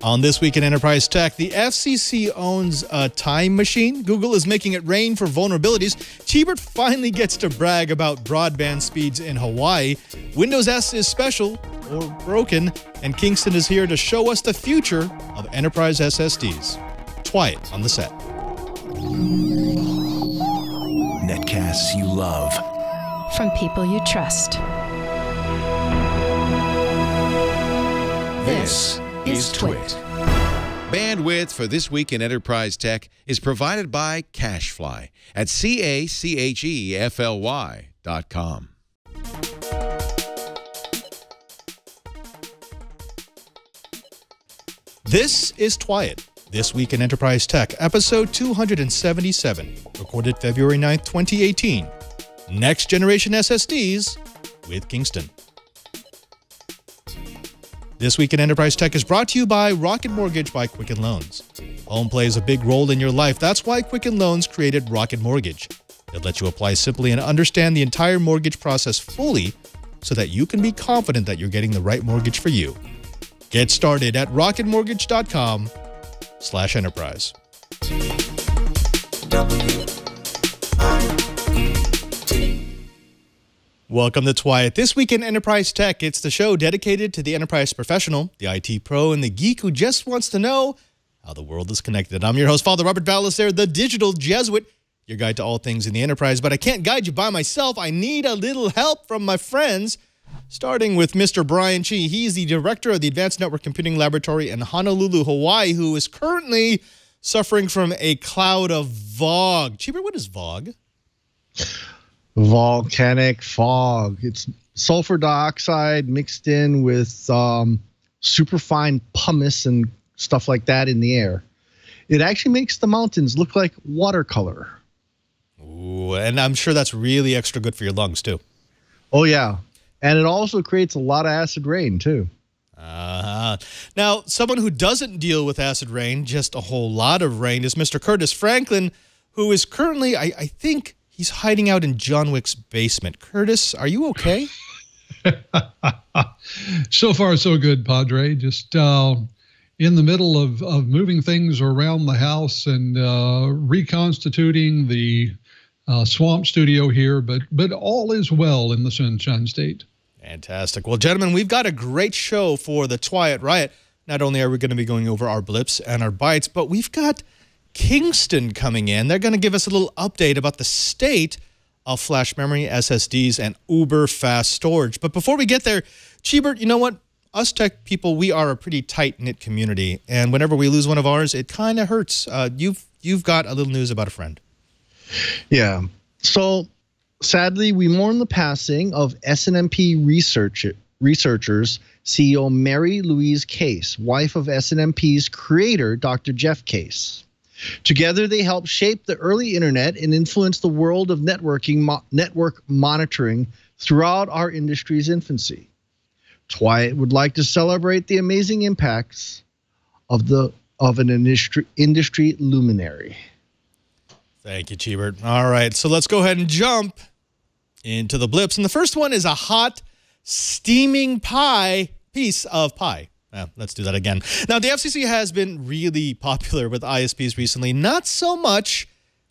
On This Week in Enterprise Tech, the FCC owns a time machine. Google is making it rain for vulnerabilities. Cheebert finally gets to brag about broadband speeds in Hawaii. Windows S is special or broken, and Kingston is here to show us the future of enterprise SSDs. Twiet on the set. Netcasts you love. From people you trust. This is Twit. Bandwidth for This Week in Enterprise Tech is provided by CacheFly at CACHEFLY.com. This is Twiet, This Week in Enterprise Tech, episode 277, recorded February 9th, 2018. Next Generation SSDs with Kingston. This Week in Enterprise Tech is brought to you by Rocket Mortgage by Quicken Loans. Home plays a big role in your life. That's why Quicken Loans created Rocket Mortgage. It lets you apply simply and understand the entire mortgage process fully so that you can be confident that you're getting the right mortgage for you. Get started at rocketmortgage.com/enterprise. Welcome to Twiet. This Week in Enterprise Tech, it's the show dedicated to the enterprise professional, the IT pro, and the geek who just wants to know how the world is connected. I'm your host, Father Robert Ballister, the digital Jesuit, your guide to all things in the enterprise. But I can't guide you by myself. I need a little help from my friends, starting with Mr. Brian Chi. He's the director of the Advanced Network Computing Laboratory in Honolulu, Hawaii, who is currently suffering from a cloud of VOG. Cheeber, what is VOG? Volcanic fog. It's sulfur dioxide mixed in with superfine pumice and stuff like that in the air. It actually makes the mountains look like watercolor. Ooh, and I'm sure that's really extra good for your lungs, too. Oh, yeah. And it also creates a lot of acid rain, too. Now, someone who doesn't deal with acid rain, just a whole lot of rain, is Mr. Curtis Franklin, who is currently, I think, he's hiding out in John Wick's basement. Curtis, are you okay? So far, so good, Padre. Just in the middle of moving things around the house and reconstituting the swamp studio here, but all is well in the Sunshine State. Fantastic. Well, gentlemen, we've got a great show for the Twiet Riot. Not only are we going to be going over our blips and our bytes, but we've got Kingston coming in. They're going to give us a little update about the state of flash memory, SSDs, and uber fast storage. But before we get there, Cheebert, you know what? Us tech people, we are a pretty tight-knit community, and whenever we lose one of ours, it kind of hurts. You've got a little news about a friend. Yeah. So, sadly, we mourn the passing of SNMP researchers CEO Mary Louise Case, wife of SNMP's creator, Dr. Jeff Case. Together, they helped shape the early internet and influence the world of network monitoring throughout our industry's infancy. Twiet would like to celebrate the amazing impacts of an industry luminary. Thank you, Cheebert. All right, so let's go ahead and jump into the blips. And the first one is a hot, steaming piece of pie. Let's do that again. Now, the FCC has been really popular with ISPs recently, not so much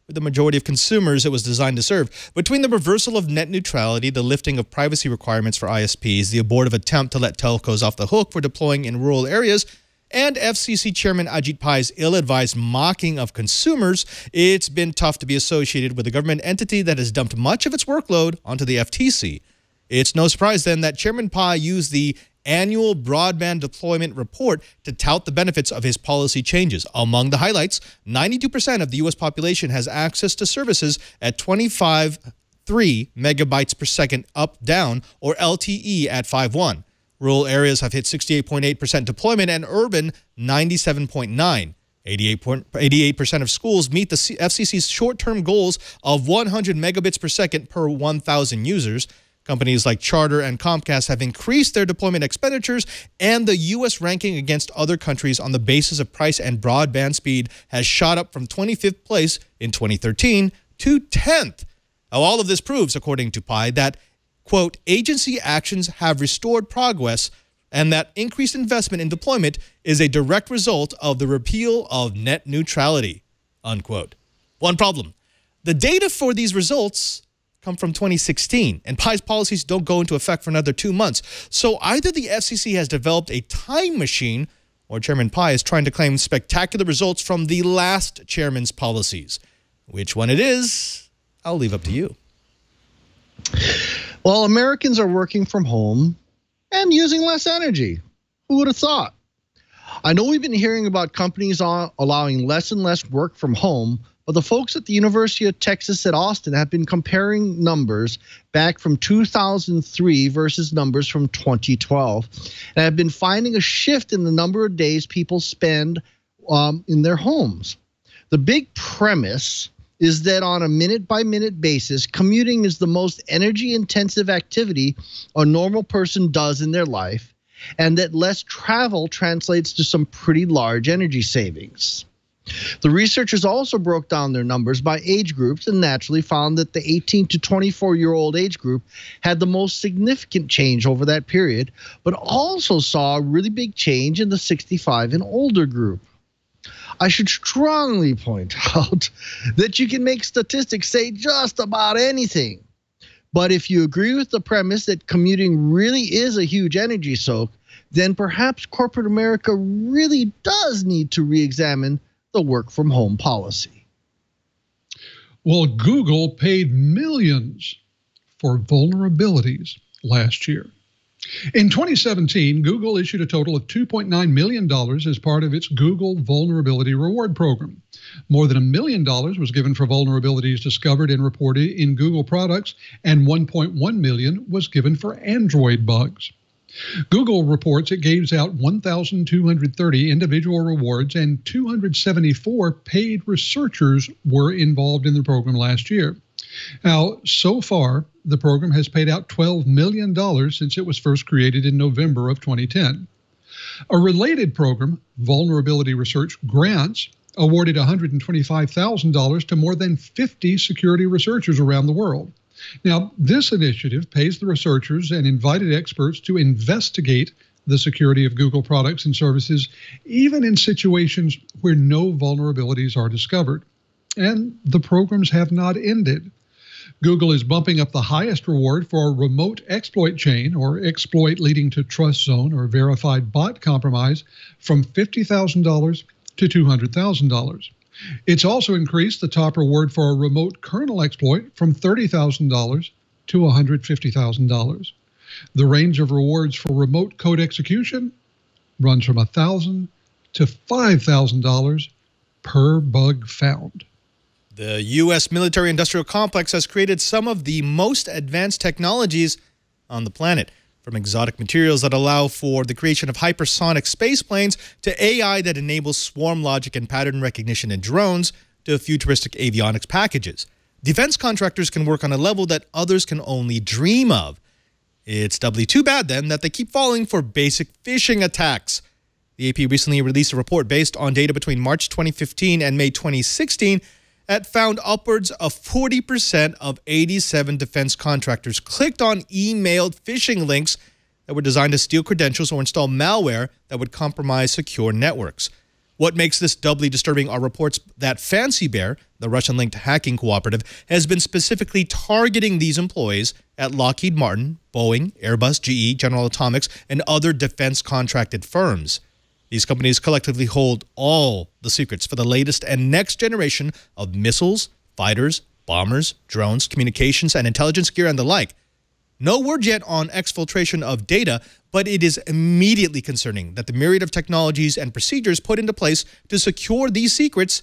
with the majority of consumers it was designed to serve. Between the reversal of net neutrality, the lifting of privacy requirements for ISPs, the abortive attempt to let telcos off the hook for deploying in rural areas, and FCC Chairman Ajit Pai's ill-advised mocking of consumers, it's been tough to be associated with a government entity that has dumped much of its workload onto the FTC. It's no surprise, then, that Chairman Pai used the annual broadband deployment report to tout the benefits of his policy changes. Among the highlights, 92% of the U.S. population has access to services at 25.3 megabytes per second up-down, or LTE at 5.1. Rural areas have hit 68.8% deployment, and urban 97.9%. 88% of schools meet the FCC's short-term goals of 100 megabits per second per 1,000 users. Companies like Charter and Comcast have increased their deployment expenditures, and the U.S. ranking against other countries on the basis of price and broadband speed has shot up from 25th place in 2013 to 10th. Now, all of this proves, according to Pai, that, quote, agency actions have restored progress and that increased investment in deployment is a direct result of the repeal of net neutrality, unquote. One problem. The data for these results come from 2016, and Pi's policies don't go into effect for another 2 months. So either the FCC has developed a time machine, or Chairman Pi is trying to claim spectacular results from the last chairman's policies. Which one it is, I'll leave up to you. Well, Americans are working from home and using less energy. Who would have thought? I know we've been hearing about companies allowing less and less work from home, but the folks at the University of Texas at Austin have been comparing numbers back from 2003 versus numbers from 2012, and have been finding a shift in the number of days people spend in their homes. The big premise is that on a minute-by-minute basis, commuting is the most energy-intensive activity a normal person does in their life, and that less travel translates to some pretty large energy savings. The researchers also broke down their numbers by age groups and naturally found that the 18 to 24-year-old age group had the most significant change over that period, but also saw a really big change in the 65 and older group. I should strongly point out that you can make statistics say just about anything. But if you agree with the premise that commuting really is a huge energy soak, then perhaps corporate America really does need to re-examine the work from home policy. Well, Google paid millions for vulnerabilities last year. In 2017, Google issued a total of $2.9 million as part of its Google Vulnerability Reward Program. More than $1 million was given for vulnerabilities discovered and reported in Google products, and $1.1 million was given for Android bugs. Google reports it gave out 1,230 individual rewards, and 274 paid researchers were involved in the program last year. Now, so far, the program has paid out $12 million since it was first created in November of 2010. A related program, Vulnerability Research Grants, awarded $125,000 to more than 50 security researchers around the world. Now, this initiative pays the researchers and invited experts to investigate the security of Google products and services, even in situations where no vulnerabilities are discovered. And the programs have not ended. Google is bumping up the highest reward for a remote exploit chain, or exploit leading to trust zone or verified bot compromise, from $50,000 to $200,000. It's also increased the top reward for a remote kernel exploit from $30,000 to $150,000. The range of rewards for remote code execution runs from $1,000 to $5,000 per bug found. The U.S. military-industrial complex has created some of the most advanced technologies on the planet, from exotic materials that allow for the creation of hypersonic space planes to AI that enables swarm logic and pattern recognition in drones to futuristic avionics packages. Defense contractors can work on a level that others can only dream of. It's doubly too bad, then, that they keep falling for basic phishing attacks. The AP recently released a report based on data between March 2015 and May 2016 that found upwards of 40% of 87 defense contractors clicked on emailed phishing links that were designed to steal credentials or install malware that would compromise secure networks. What makes this doubly disturbing are reports that Fancy Bear, the Russian-linked hacking cooperative, has been specifically targeting these employees at Lockheed Martin, Boeing, Airbus, GE, General Atomics, and other defense-contracted firms. These companies collectively hold all the secrets for the latest and next generation of missiles, fighters, bombers, drones, communications, and intelligence gear, and the like. No word yet on exfiltration of data, but it is immediately concerning that the myriad of technologies and procedures put into place to secure these secrets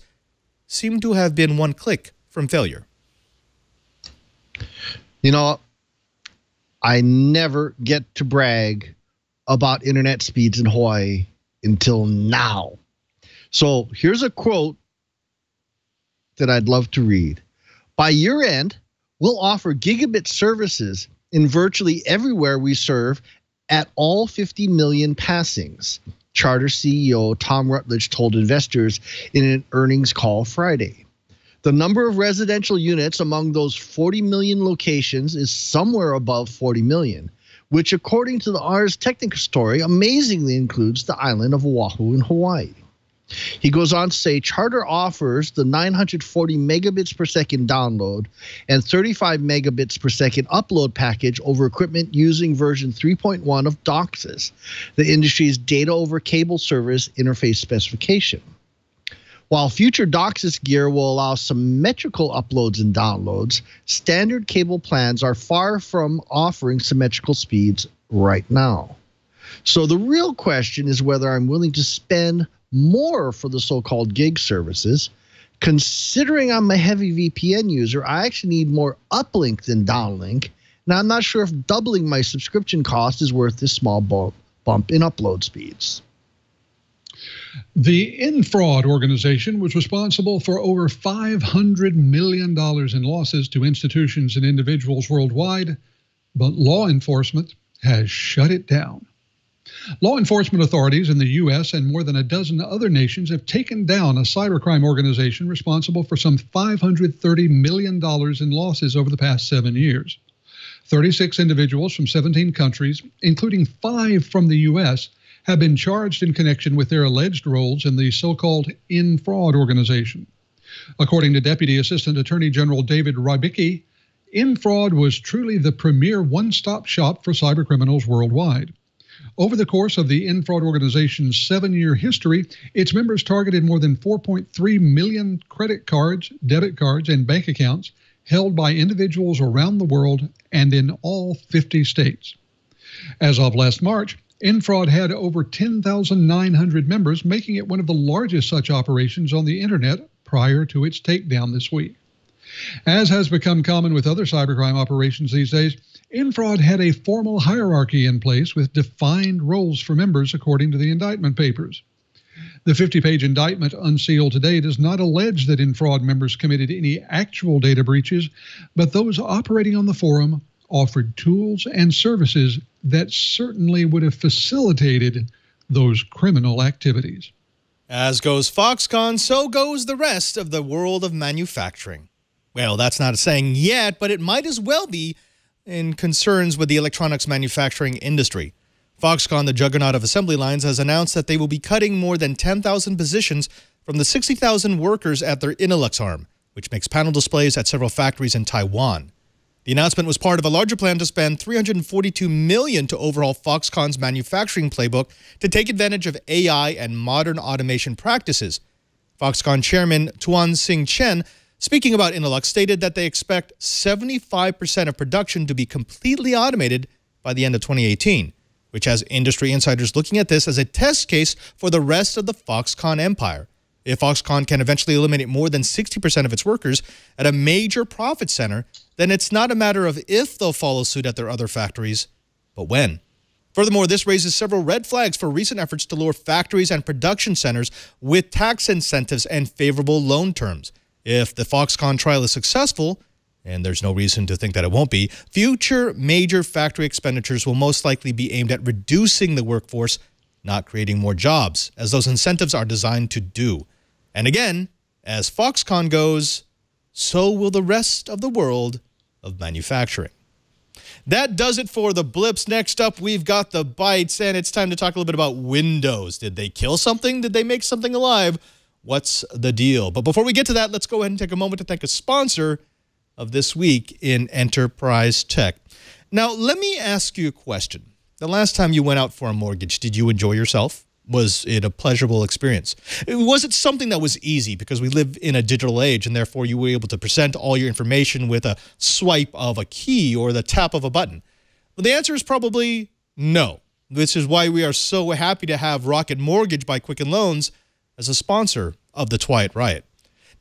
seem to have been one click from failure. You know, I never get to brag about internet speeds in Hawaii until now. So here's a quote that I'd love to read. By year end, we'll offer gigabit services in virtually everywhere we serve at all 50 million passings, Charter CEO Tom Rutledge told investors in an earnings call Friday. The number of residential units among those 40 million locations is somewhere above 40 million, which according to the Ars Technica story amazingly includes the island of Oahu in Hawaii. He goes on to say Charter offers the 940 megabits per second download and 35 megabits per second upload package over equipment using version 3.1 of DOCSIS, the industry's data over cable service interface specification. While future DOCSIS gear will allow symmetrical uploads and downloads, standard cable plans are far from offering symmetrical speeds right now. So the real question is whether I'm willing to spend more for the so-called gig services. Considering I'm a heavy VPN user, I actually need more uplink than downlink. Now, I'm not sure if doubling my subscription cost is worth this small bump in upload speeds. The Infraud organization was responsible for over $500 million in losses to institutions and individuals worldwide, but law enforcement has shut it down. Law enforcement authorities in the U.S. and more than a dozen other nations have taken down a cybercrime organization responsible for some $530 million in losses over the past 7 years. 36 individuals from 17 countries, including 5 from the U.S., have been charged in connection with their alleged roles in the so-called Infraud organization. According to Deputy Assistant Attorney General David Rybicki, Infraud was truly the premier one-stop shop for cybercriminals worldwide. Over the course of the Infraud organization's 7-year history, its members targeted more than 4.3 million credit cards, debit cards, and bank accounts held by individuals around the world and in all 50 states. As of last March, Infraud had over 10,900 members, making it one of the largest such operations on the Internet prior to its takedown this week. As has become common with other cybercrime operations these days, Infraud had a formal hierarchy in place with defined roles for members according to the indictment papers. The 50-page indictment unsealed today does not allege that Infraud members committed any actual data breaches, but those operating on the forum offered tools and services that certainly would have facilitated those criminal activities. As goes Foxconn, so goes the rest of the world of manufacturing. Well, that's not a saying yet, but it might as well be in concerns with the electronics manufacturing industry. Foxconn, the juggernaut of assembly lines, has announced that they will be cutting more than 10,000 positions from the 60,000 workers at their Innolux arm, which makes panel displays at several factories in Taiwan. The announcement was part of a larger plan to spend $342 million to overhaul Foxconn's manufacturing playbook to take advantage of AI and modern automation practices. Foxconn chairman Tuan Sing Chen, speaking about Innolux, stated that they expect 75% of production to be completely automated by the end of 2018, which has industry insiders looking at this as a test case for the rest of the Foxconn empire. If Foxconn can eventually eliminate more than 60% of its workers at a major profit center, then it's not a matter of if they'll follow suit at their other factories, but when. Furthermore, this raises several red flags for recent efforts to lure factories and production centers with tax incentives and favorable loan terms. If the Foxconn trial is successful, and there's no reason to think that it won't be, future major factory expenditures will most likely be aimed at reducing the workforce, not creating more jobs, as those incentives are designed to do. And again, as Foxconn goes, so will the rest of the world of manufacturing. That does it for the blips. Next up, we've got the bites, and it's time to talk a little bit about Windows. Did they kill something? Did they make something alive? What's the deal? But before we get to that, let's go ahead and take a moment to thank a sponsor of this week in Enterprise Tech. Now, let me ask you a question. The last time you went out for a mortgage, did you enjoy yourself? Was it a pleasurable experience? Was it something that was easy because we live in a digital age and therefore you were able to present all your information with a swipe of a key or the tap of a button? Well, the answer is probably no. This is why we are so happy to have Rocket Mortgage by Quicken Loans as a sponsor of the Twiat Riot.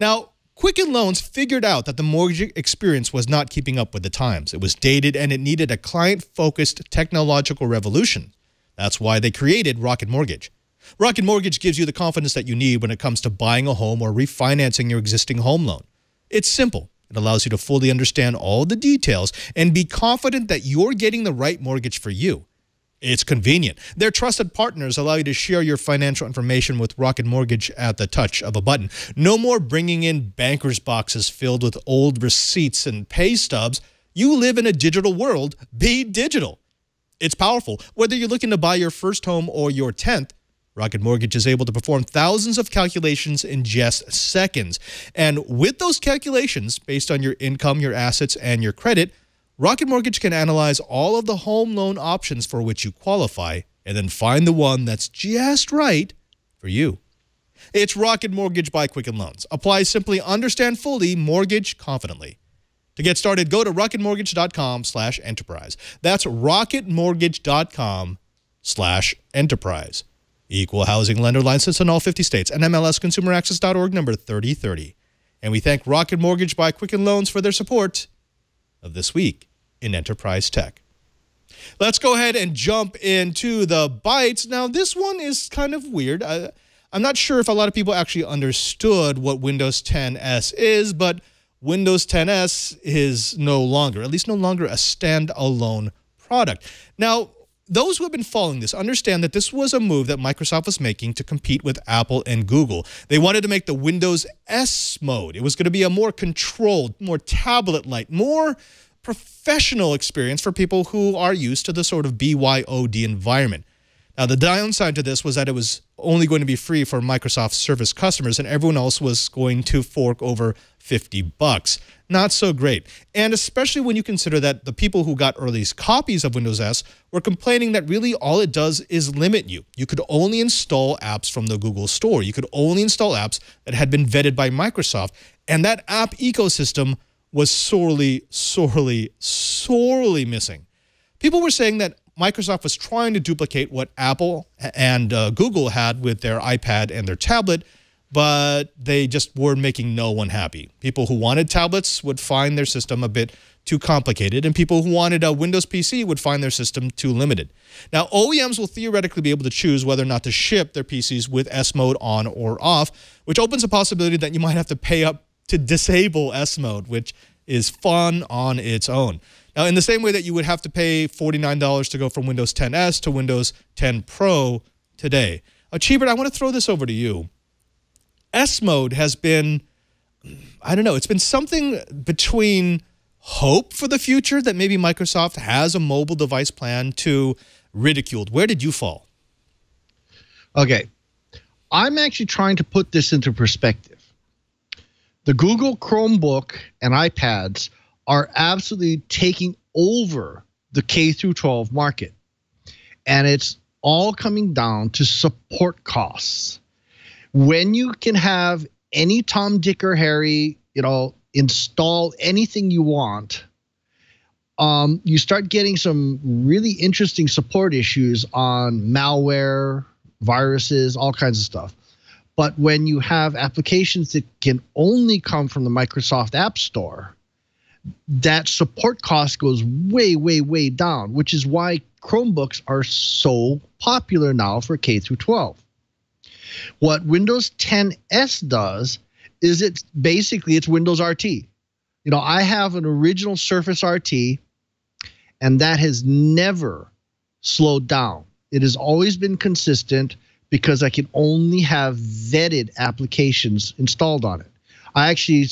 Now, Quicken Loans figured out that the mortgage experience was not keeping up with the times. It was dated and it needed a client-focused technological revolution. That's why they created Rocket Mortgage. Rocket Mortgage gives you the confidence that you need when it comes to buying a home or refinancing your existing home loan. It's simple. It allows you to fully understand all the details and be confident that you're getting the right mortgage for you. It's convenient. Their trusted partners allow you to share your financial information with Rocket Mortgage at the touch of a button. No more bringing in banker's boxes filled with old receipts and pay stubs. You live in a digital world. Be digital. It's powerful. Whether you're looking to buy your first home or your 10th, Rocket Mortgage is able to perform thousands of calculations in just seconds. And with those calculations, based on your income, your assets, and your credit, Rocket Mortgage can analyze all of the home loan options for which you qualify and then find the one that's just right for you. It's Rocket Mortgage by Quicken Loans. Apply simply, understand fully, mortgage confidently. To get started, go to rocketmortgage.com/enterprise. That's rocketmortgage.com/enterprise. Equal housing lender license in all 50 states. NMLSconsumeraccess.org number 3030. And we thank Rocket Mortgage by Quicken Loans for their support of This Week in Enterprise Tech. Let's go ahead and jump into the bytes. Now, this one is kind of weird. I'm not sure if a lot of people actually understood what Windows 10S is, but Windows 10S is no longer a standalone product. Now, those who have been following this understand that this was a move that Microsoft was making to compete with Apple and Google. They wanted to make the Windows S mode. It was going to be a more controlled, more tablet-like, more professional experience for people who are used to the sort of BYOD environment. Now, the downside to this was that it was only going to be free for Microsoft Service customers, and everyone else was going to fork over $50. Not so great. And especially when you consider that the people who got early copies of Windows S were complaining that really all it does is limit you. You could only install apps from the Google Store. You could only install apps that had been vetted by Microsoft. And that app ecosystem was sorely missing. People were saying that Microsoft was trying to duplicate what Apple and Google had with their iPad and their tablet, but they just were making no one happy. People who wanted tablets would find their system a bit too complicated, and people who wanted a Windows PC would find their system too limited. Now, OEMs will theoretically be able to choose whether or not to ship their PCs with S mode on or off, which opens a possibility that you might have to pay up to disable S mode, which is fun on its own. Now, in the same way that you would have to pay $49 to go from Windows 10S to Windows 10 Pro today. Cheebert, I want to throw this over to you. S mode has been, I don't know, it's been something between hope for the future that maybe Microsoft has a mobile device plan to ridiculed. Where did you fall? Okay. I'm actually trying to put this into perspective. The Google Chromebook and iPads are absolutely taking over the K through 12 market. And it's all coming down to support costs. When you can have any Tom, Dick, or Harry, install anything you want, you start getting some really interesting support issues on malware, viruses, all kinds of stuff. But when you have applications that can only come from the Microsoft App Store, that support cost goes way, way, way down, which is why Chromebooks are so popular now for K through 12. What Windows 10S does is it's Windows RT. I have an original Surface RT, and that has never slowed down. It has always been consistent because I can only have vetted applications installed on it. I actually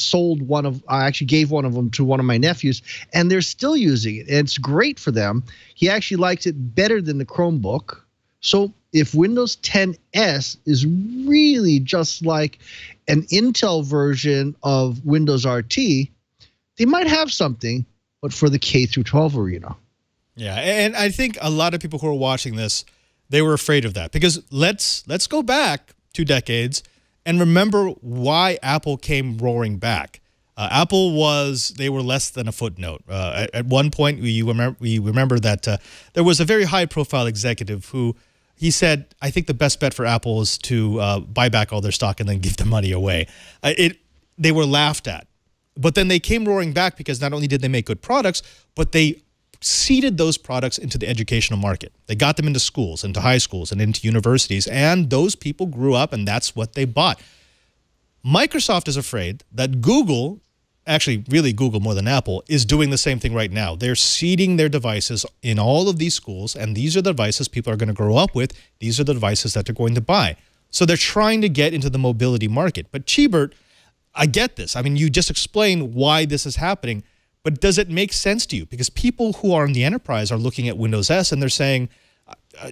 gave one of them to one of my nephews, and they're still using it. And it's great for them. He actually likes it better than the Chromebook. So if Windows 10S is really just like an Intel version of Windows RT, they might have something, but for the K through 12 arena. Yeah, and I think a lot of people who are watching this, they were afraid of that, because let's go back 2 decades and remember why Apple came roaring back. Apple they were less than a footnote. At one point, we remember that there was a very high-profile executive who he said, I think the best bet for Apple is to buy back all their stock and then give the money away. They were laughed at. But then they came roaring back because not only did they make good products, but they seeded those products into the educational market. They got them into schools, into high schools, and into universities, and those people grew up, and that's what they bought. Microsoft is afraid that Google, actually really Google more than Apple, is doing the same thing right now. They're seeding their devices in all of these schools, and these are the devices people are going to grow up with. These are the devices that they're going to buy. So they're trying to get into the mobility market. But Cheebert, I get this. I mean, you just explained why this is happening. But does it make sense to you? Because people who are in the enterprise are looking at Windows S and they're saying,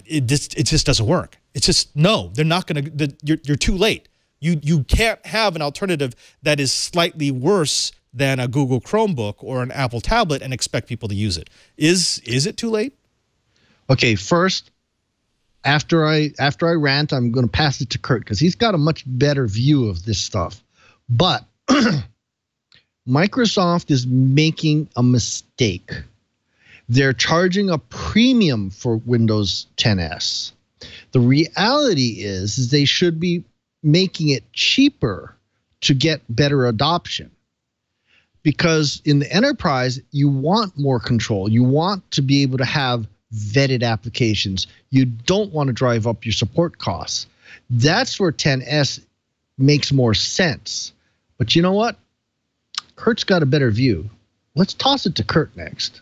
it just doesn't work. It's just, no, they're not going to, you're too late. You can't have an alternative that is slightly worse than a Google Chromebook or an Apple tablet and expect people to use it. Is it too late? Okay, first, after I rant, I'm going to pass it to Kurt because he's got a much better view of this stuff. But Microsoft is making a mistake. They're charging a premium for Windows 10s. The reality is they should be making it cheaper to get better adoption. Because in the enterprise, you want more control. You want to be able to have vetted applications. You don't want to drive up your support costs. That's where 10s makes more sense. But you know what? Kurt's got a better view. Let's toss it to Kurt next.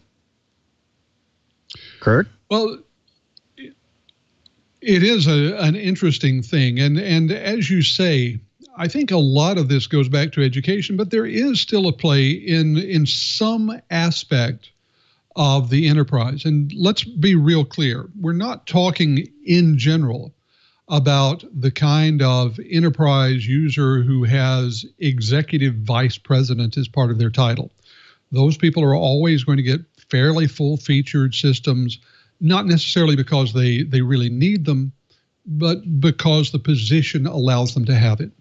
Kurt? Well, it is an interesting thing. And as you say, I think a lot of this goes back to education, but there is still a play in some aspect of the enterprise. And let's be real clear. We're not talking in general about the kind of enterprise user who has executive vice president as part of their title. Those people are always going to get fairly full-featured systems, not necessarily because they really need them, but because the position allows them to have it.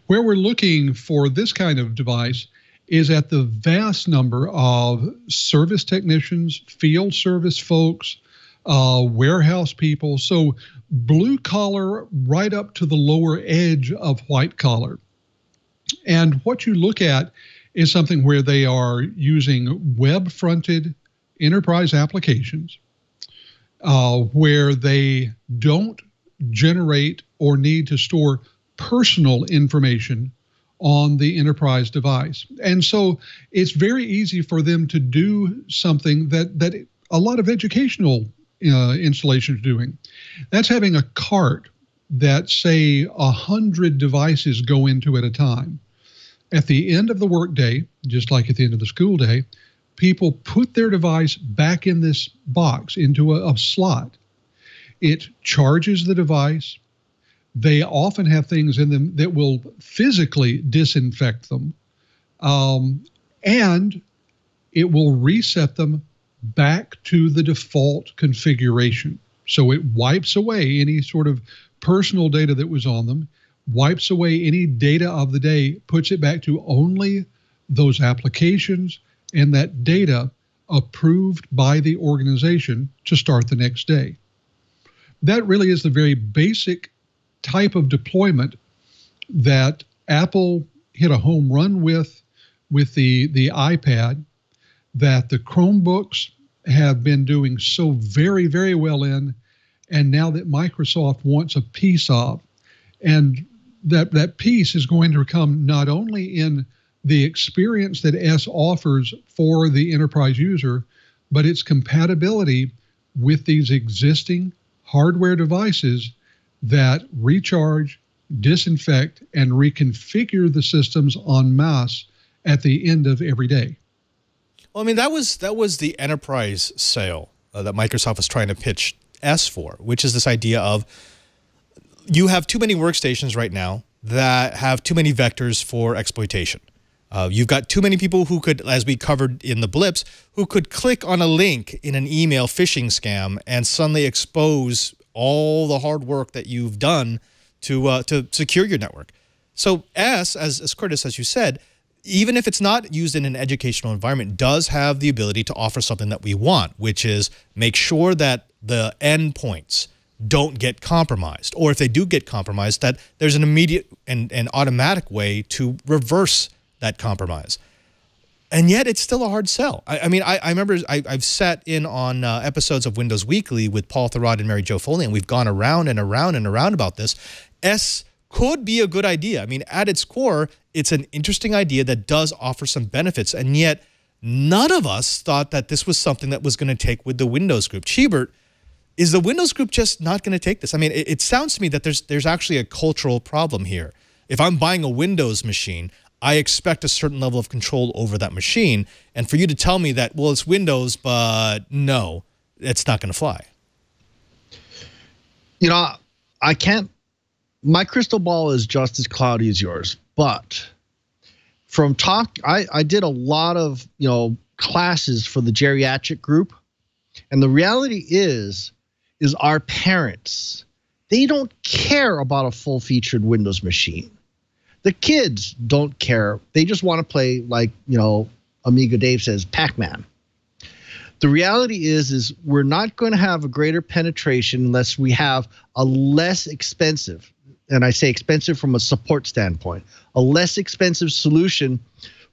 Where we're looking for this kind of device is at the vast number of service technicians, field service folks, warehouse people, so blue collar right up to the lower edge of white collar. And what you look at is something where they are using web-fronted enterprise applications where they don't generate or need to store personal information on the enterprise device. And so it's very easy for them to do something that a lot of educational installations are doing. That's having a cart that, say, 100 devices go into at a time. At the end of the workday, just like at the end of the school day, people put their device back in this box, into a slot. It charges the device. They often have things in them that will physically disinfect them, and it will reset them back to the default configuration. So it wipes away any sort of personal data that was on them, wipes away any data of the day, puts it back to only those applications and that data approved by the organization to start the next day. That really is the very basic type of deployment that Apple hit a home run with the iPad, that the Chromebooks have been doing so very, very well in, and now that Microsoft wants a piece of. And that piece is going to come not only in the experience that S offers for the enterprise user, but its compatibility with these existing hardware devices that recharge, disinfect, and reconfigure the systems en masse at the end of every day. Well, I mean, that was the enterprise sale that Microsoft was trying to pitch S for, which is this idea of you have too many workstations right now that have too many vectors for exploitation. You've got too many people who could, as we covered in the blips, who could click on a link in an email phishing scam and suddenly expose all the hard work that you've done to secure your network. So S, as Curtis, as you said, even if it's not used in an educational environment, does have the ability to offer something that we want, which is make sure that the endpoints don't get compromised, or if they do get compromised, that there's an immediate and automatic way to reverse that compromise. And yet it's still a hard sell. I mean, I remember I've sat in on episodes of Windows Weekly with Paul Thurrott and Mary Jo Foley, and we've gone around and around and around about this. S could be a good idea. I mean, at its core, it's an interesting idea that does offer some benefits, and yet none of us thought that this was something that was going to take with the Windows group. Chibert, is the Windows group just not going to take this? I mean, it sounds to me that there's actually a cultural problem here. If I'm buying a Windows machine, I expect a certain level of control over that machine. And for you to tell me that, well, it's Windows, but no, it's not going to fly. You know, I can't, my crystal ball is just as cloudy as yours, but from talk, I did a lot of, classes for the geriatric group. And the reality is our parents, they don't care about a full-featured Windows machine. The kids don't care. They just want to play, like, Amiga Dave says, Pac-Man. The reality is we're not going to have a greater penetration unless we have a less expensive, and I say expensive from a support standpoint, a less expensive solution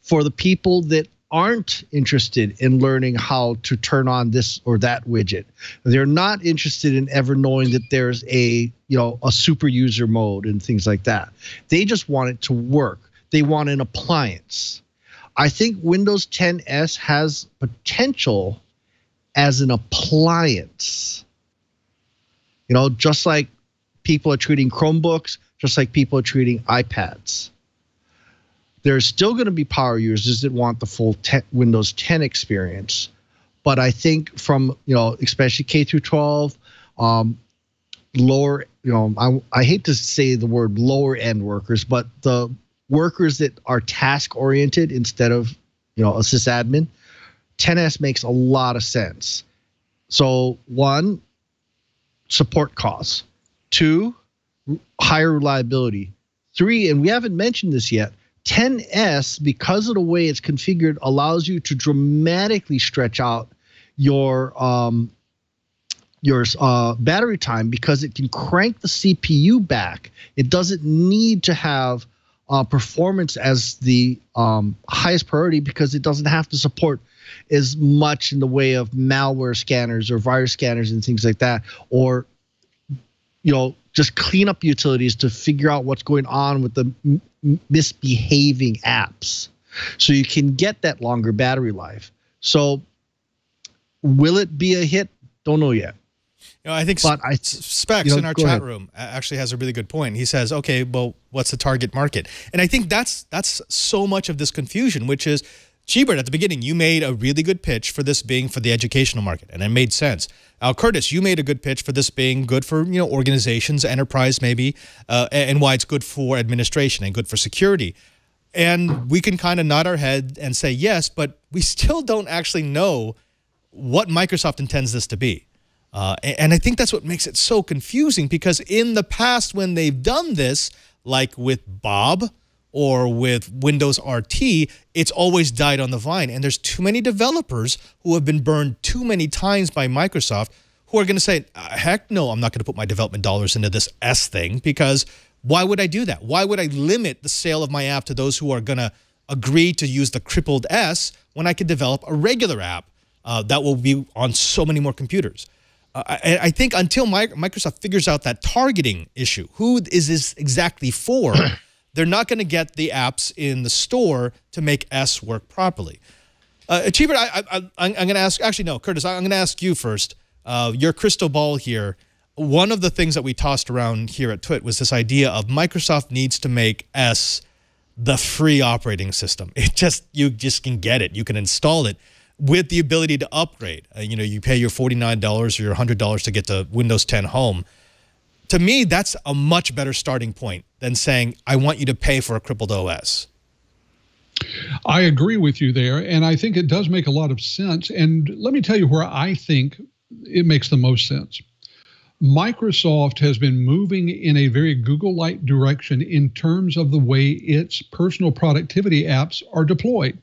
for the people that aren't interested in learning how to turn on this or that widget. They're not interested in ever knowing that there's a super user mode and things like that. They just want it to work. They want an appliance. I think Windows 10S has potential as an appliance. Just like people are treating Chromebooks, just like people are treating iPads. There's still going to be power users that want the full Windows 10 experience. But I think from, especially K through 12, lower, I hate to say the word lower end workers, but the workers that are task oriented instead of, a sysadmin, 10S makes a lot of sense. So 1, support costs. 2, higher reliability. 3, and we haven't mentioned this yet, 10S, because of the way it's configured, allows you to dramatically stretch out your battery time because it can crank the CPU back. It doesn't need to have performance as the highest priority because it doesn't have to support as much in the way of malware scanners or virus scanners and things like that, or just clean up utilities to figure out what's going on with the misbehaving apps. So you can get that longer battery life. So will it be a hit? Don't know yet. I think Specs in our chat room actually has a really good point. He says, okay, well, what's the target market? And I think that's so much of this confusion, which is, Cheebert, at the beginning, you made a really good pitch for this being for the educational market, and it made sense. Curtis, you made a good pitch for this being good for organizations, enterprise maybe, and why it's good for administration and good for security. And we can kind of nod our head and say yes, but we still don't actually know what Microsoft intends this to be. And I think that's what makes it so confusing, because in the past when they've done this, like with Bob or with Windows RT, it's always died on the vine. And there's too many developers who have been burned too many times by Microsoft who are going to say, heck no, I'm not going to put my development dollars into this S thing, because why would I do that? Why would I limit the sale of my app to those who are going to agree to use the crippled S when I could develop a regular app that will be on so many more computers? I think until Microsoft figures out that targeting issue, who is this exactly for, they're not going to get the apps in the store to make S work properly. Achiever, I'm going to ask, actually, no, Curtis, I'm going to ask you first. Your crystal ball here, one of the things that we tossed around here at Twit was this idea of Microsoft needs to make S the free operating system. You just can get it. You can install it with the ability to upgrade. You pay your $49 or your $100 to get to Windows 10 Home. To me, that's a much better starting point than saying, I want you to pay for a crippled OS. I agree with you there, and I think it does make a lot of sense. And let me tell you where I think it makes the most sense. Microsoft has been moving in a very Google-like direction in terms of the way its personal productivity apps are deployed.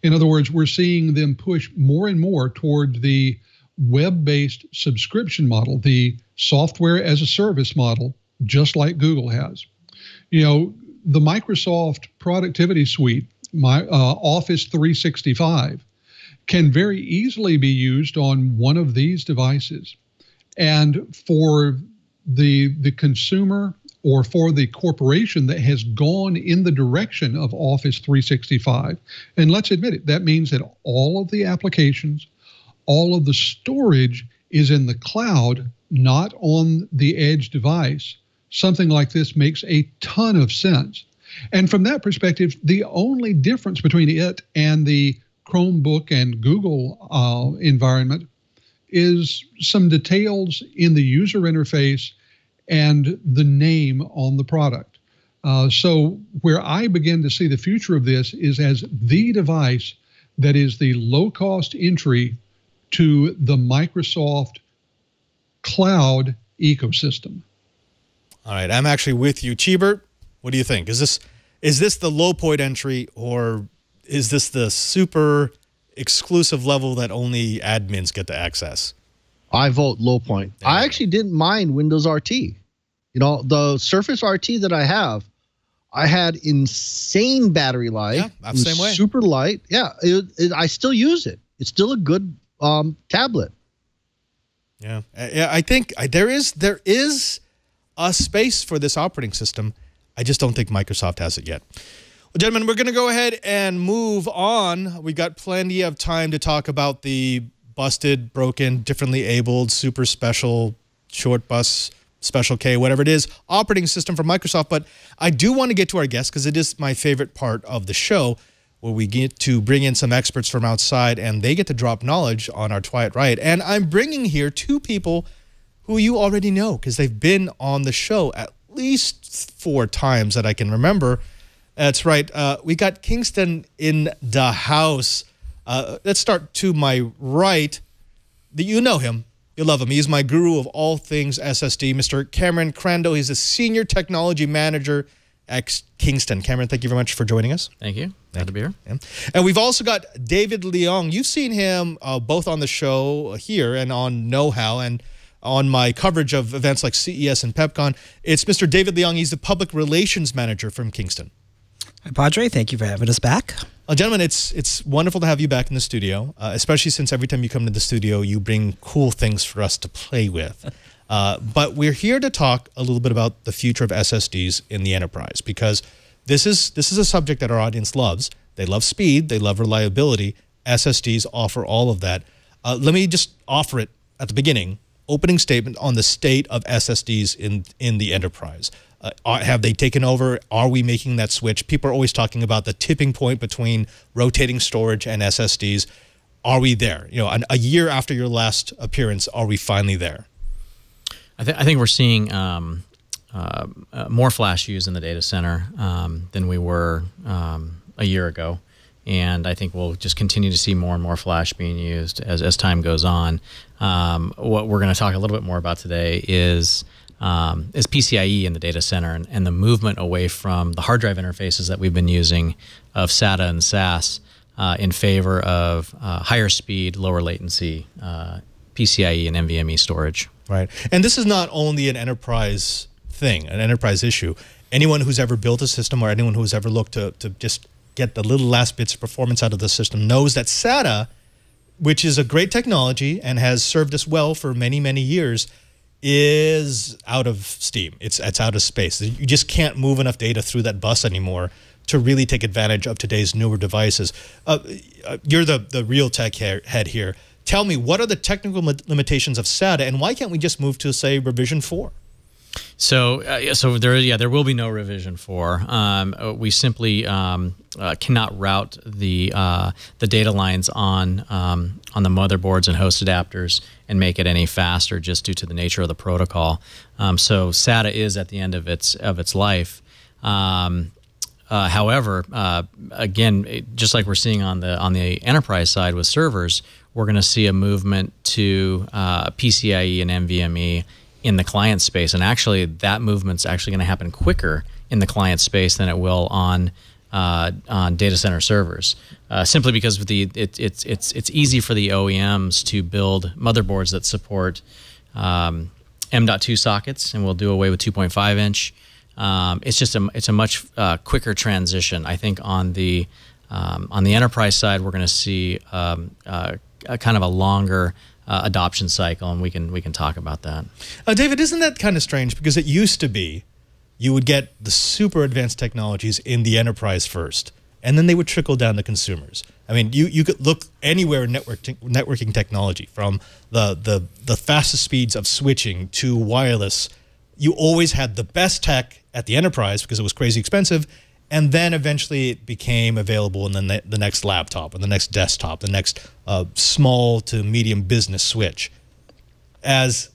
In other words, we're seeing them push more and more toward the web-based subscription model, the software as a service model, just like Google has. The Microsoft productivity suite, Office 365, can very easily be used on one of these devices. And for the consumer or for the corporation that has gone in the direction of Office 365, and let's admit it, that means that all of the applications, all of the storage is in the cloud, not on the edge device. Something like this makes a ton of sense. And from that perspective, the only difference between it and the Chromebook and Google environment is some details in the user interface and the name on the product. So where I begin to see the future of this is as the device that is the low-cost entry to the Microsoft cloud ecosystem. All right, I'm actually with you. Cheebert, what do you think? Is this the low point entry, or is this the super exclusive level that only admins get to access? I vote low point. I actually didn't mind Windows RT. You know, the Surface RT that I have, I had insane battery life. Yeah, I'm the same way. Super light. Yeah, I still use it. It's still a good tablet. Yeah, I think there is a space for this operating system. I just don't think Microsoft has it yet. Well, gentlemen, we're going to go ahead and move on. We got plenty of time to talk about the busted, broken, differently abled, super special, short bus, special K, whatever it is, operating system from Microsoft. But I do want to get to our guests because it is my favorite part of the show, where we get to bring in some experts from outside and they get to drop knowledge on our Twilight Riot. And I'm bringing here two people who you already know because they've been on the show at least 4 times that I can remember. That's right. We got Kingston in the house. Let's start to my right. You know him. You love him. He's my guru of all things SSD, Mr. Cameron Crandall. He's a Senior Technology Manager at Kingston. Cameron, thank you very much for joining us. Thank you. Glad to be here. Yeah. And we've also got David Leong. You've seen him both on the show here and on Know How and on my coverage of events like CES and PepCon. It's Mr. David Leong. He's the Public Relations Manager from Kingston. Hi, Padre. Thank you for having us back. Gentlemen, it's wonderful to have you back in the studio, especially since every time you come to the studio, you bring cool things for us to play with. But we're here to talk a little bit about the future of SSDs in the enterprise, because this is a subject that our audience loves. They love speed. They love reliability. SSDs offer all of that. Let me just offer it at the beginning. Opening statement on the state of SSDs in the enterprise. Have they taken over? Are we making that switch? People are always talking about the tipping point between rotating storage and SSDs. Are we there? You know, a year after your last appearance, are we finally there? I think we're seeing more flash used in the data center than we were a year ago. And I think we'll just continue to see more and more flash being used as time goes on. What we're going to talk a little bit more about today is PCIe in the data center and the movement away from the hard drive interfaces that we've been using of SATA and SAS in favor of higher speed, lower latency PCIe and NVMe storage. Right. And this is not only an enterprise thing, an enterprise issue. Anyone who's ever built a system or anyone who's ever looked to just get the little last bits of performance out of the system knows that SATA, which is a great technology and has served us well for many, many years, is out of steam. It's out of space. You just can't move enough data through that bus anymore to really take advantage of today's newer devices. You're the real tech head here. Tell me, what are the technical limitations of SATA, and why can't we just move to, say, revision 4? So there will be no revision 4. We simply cannot route the data lines on the motherboards and host adapters and make it any faster just due to the nature of the protocol. So SATA is at the end of its life. However, again, just like we're seeing on the enterprise side with servers, we're going to see a movement to PCIe and NVMe in the client space, and actually that movement's actually going to happen quicker in the client space than it will on data center servers, simply because it's easy for the OEMs to build motherboards that support M.2 sockets, and we'll do away with 2.5 inch. It's a much quicker transition. I think on the enterprise side, we're going to see a kind of a longer adoption cycle, and we can talk about that. David, isn't that kind of strange? Because it used to be you would get the super advanced technologies in the enterprise first, and then they would trickle down to consumers. I mean, you could look anywhere in networking technology, from the fastest speeds of switching to wireless. You always had the best tech at the enterprise because it was crazy expensive, And then eventually it became available in the next laptop, or the next desktop, the next small to medium business switch. As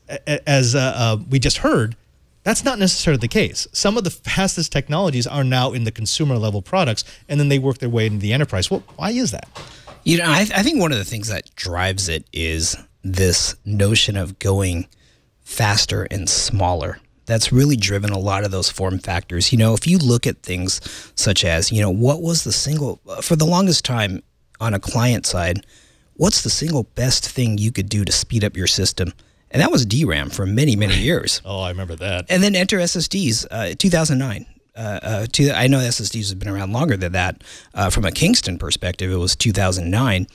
we just heard, that's not necessarily the case. Some of the fastest technologies are now in the consumer level products, and then they work their way into the enterprise. Well, why is that? You know, I think one of the things that drives it is this notion of going faster and smaller. That's really driven a lot of those form factors. You know, if you look at things such as, you know, what was the single, for the longest time on a client side, what's the single best thing you could do to speed up your system? And that was DRAM for many, many years. Oh, I remember that. And then enter SSDs, 2009. I know SSDs have been around longer than that. From a Kingston perspective, it was 2009.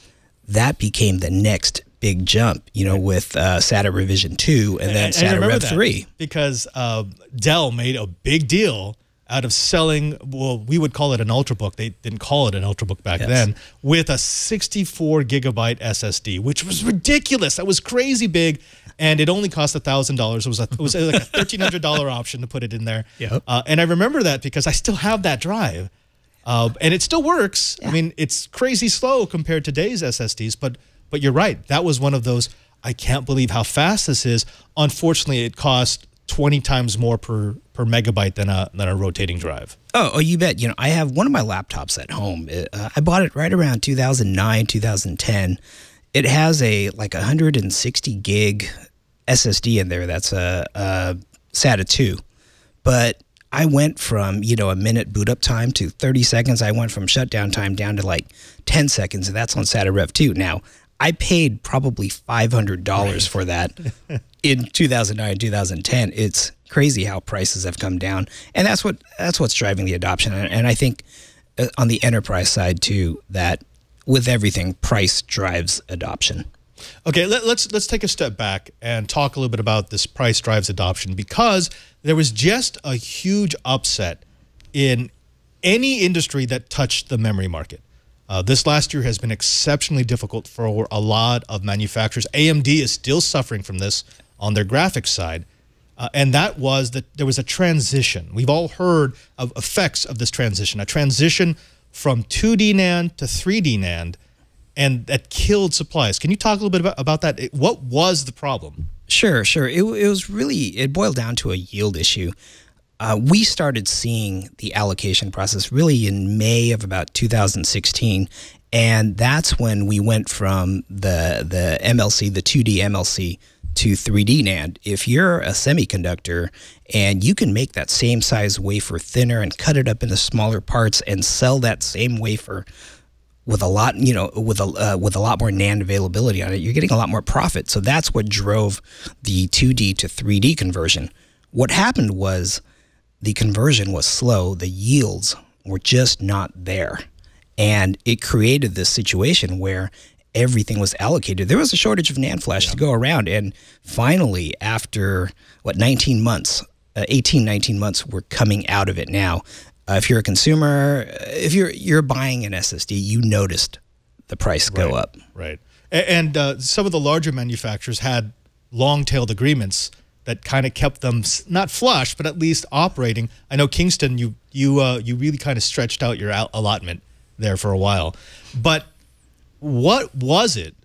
That became the next big jump, you know, with SATA revision 2 and then SATA Rev 3. Because Dell made a big deal out of selling, well, we would call it an Ultrabook. They didn't call it an Ultrabook back then, with a 64 gigabyte SSD, which was ridiculous. That was crazy big. And it only cost $1,000. It was like a $1,300 option to put it in there. Yep. And I remember that because I still have that drive. And it still works. I mean, it's crazy slow compared to today's SSDs, but you're right. That was one of those, I can't believe how fast this is. Unfortunately, it cost 20 times more per megabyte than a rotating drive. Oh, you bet. You know, I have one of my laptops at home. I bought it right around 2009, 2010. It has a like 160 gig SSD in there. That's a SATA 2. But I went from, you know, a minute boot up time to 30 seconds. I went from shutdown time down to like 10 seconds, and that's on SATA Rev 2. Now, I paid probably $500 for that in 2009, 2010. It's crazy how prices have come down, and that's what's driving the adoption. And I think on the enterprise side too, that with everything, price drives adoption. Okay, let's take a step back and talk a little bit about this price drives adoption, because there was just a huge upset in any industry that touched the memory market. This last year has been exceptionally difficult for a lot of manufacturers. AMD is still suffering from this on their graphics side, and that was that there was a transition. We've all heard of effects of this transition, a transition from 2D NAND to 3D NAND, and that killed supplies. Can you talk a little bit about that? What was the problem? Sure. It was really, it boiled down to a yield issue. We started seeing the allocation process really in May of about 2016, and that's when we went from the MLC, the 2D MLC, to 3D NAND. If you're a semiconductor and you can make that same size wafer thinner and cut it up into smaller parts and sell that same wafer with a lot, you know, with a lot more NAND availability on it, you're getting a lot more profit. So that's what drove the 2D to 3D conversion. What happened was the conversion was slow. The yields were just not there. And it created this situation where everything was allocated. There was a shortage of NAND Flash to go around. And finally, after, 19 months, 18, 19 months, we're coming out of it now. If you're a consumer, if you're buying an SSD, you noticed the price go up. Right. And some of the larger manufacturers had long-tailed agreements that kind of kept them not flush, but at least operating. I know Kingston, you really kind of stretched out your allotment there for a while. But what was it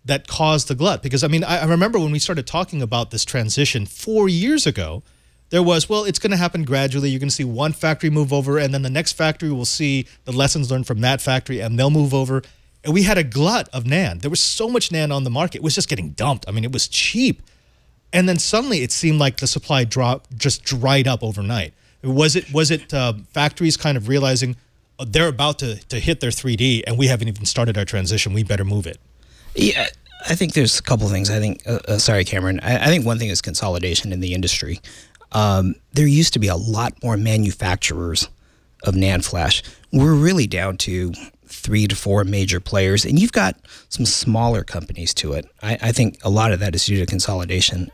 that caused the glut? Because, I mean, I remember when we started talking about this transition 4 years ago, there was, well, it's going to happen gradually. You're going to see one factory move over, and then the next factory will see the lessons learned from that factory, and they'll move over. And we had a glut of NAND. There was so much NAND on the market. It was just getting dumped. I mean, it was cheap. And then suddenly it seemed like the supply just dried up overnight. Was it factories kind of realizing they're about to hit their 3D, and we haven't even started our transition? We better move it. Yeah, I think there's a couple of things. I think, sorry, Cameron. I think one thing is consolidation in the industry. There used to be a lot more manufacturers of NAND Flash. We're really down to 3 to 4 major players, and you've got some smaller companies to it. I think a lot of that is due to consolidation.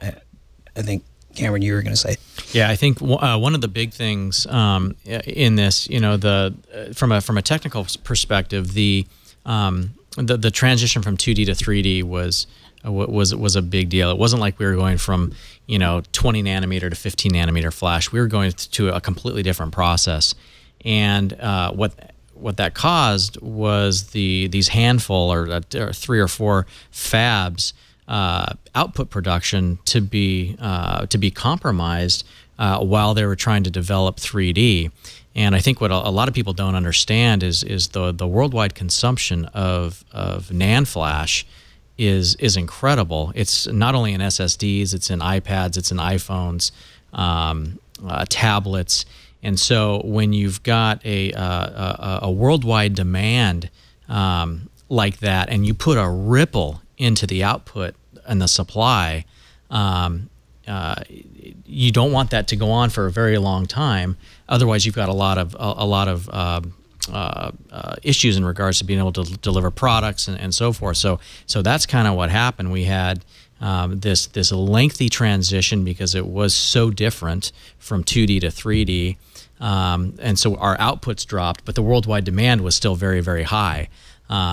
I think, Cameron, you were going to say. Yeah, I think one of the big things in this, you know, from a technical perspective, the transition from 2D to 3D was a big deal. It wasn't like we were going from, you know, 20 nanometer to 15 nanometer flash. We were going to a completely different process. And what that caused was these handful or 3 or 4 fabs output production to be compromised while they were trying to develop 3D. And I think what a lot of people don't understand is the worldwide consumption of NAND Flash is incredible. It's not only in SSDs, it's in iPads, it's in iPhones, tablets. And so when you've got a worldwide demand like that, and you put a ripple into the output and the supply, you don't want that to go on for a very long time. Otherwise, you've got a lot of issues in regards to being able to deliver products and so forth. So that's kind of what happened. We had this lengthy transition because it was so different from 2D to 3D. And so our outputs dropped, but the worldwide demand was still very, very high.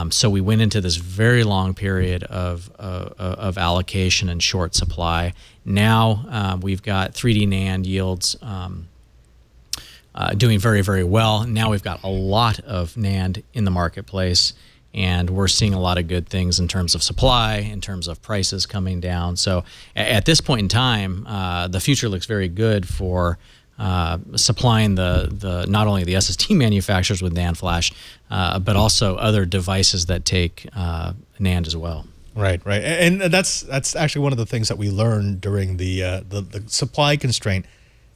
So we went into this very long period of allocation and short supply. Now we've got 3D NAND yields doing very, very well. Now we've got a lot of NAND in the marketplace, and we're seeing a lot of good things in terms of supply, in terms of prices coming down. So at this point in time, the future looks very good for supplying the not only the SSD manufacturers with NAND Flash, but also other devices that take NAND as well. Right, right, and that's actually one of the things that we learned during the supply constraint,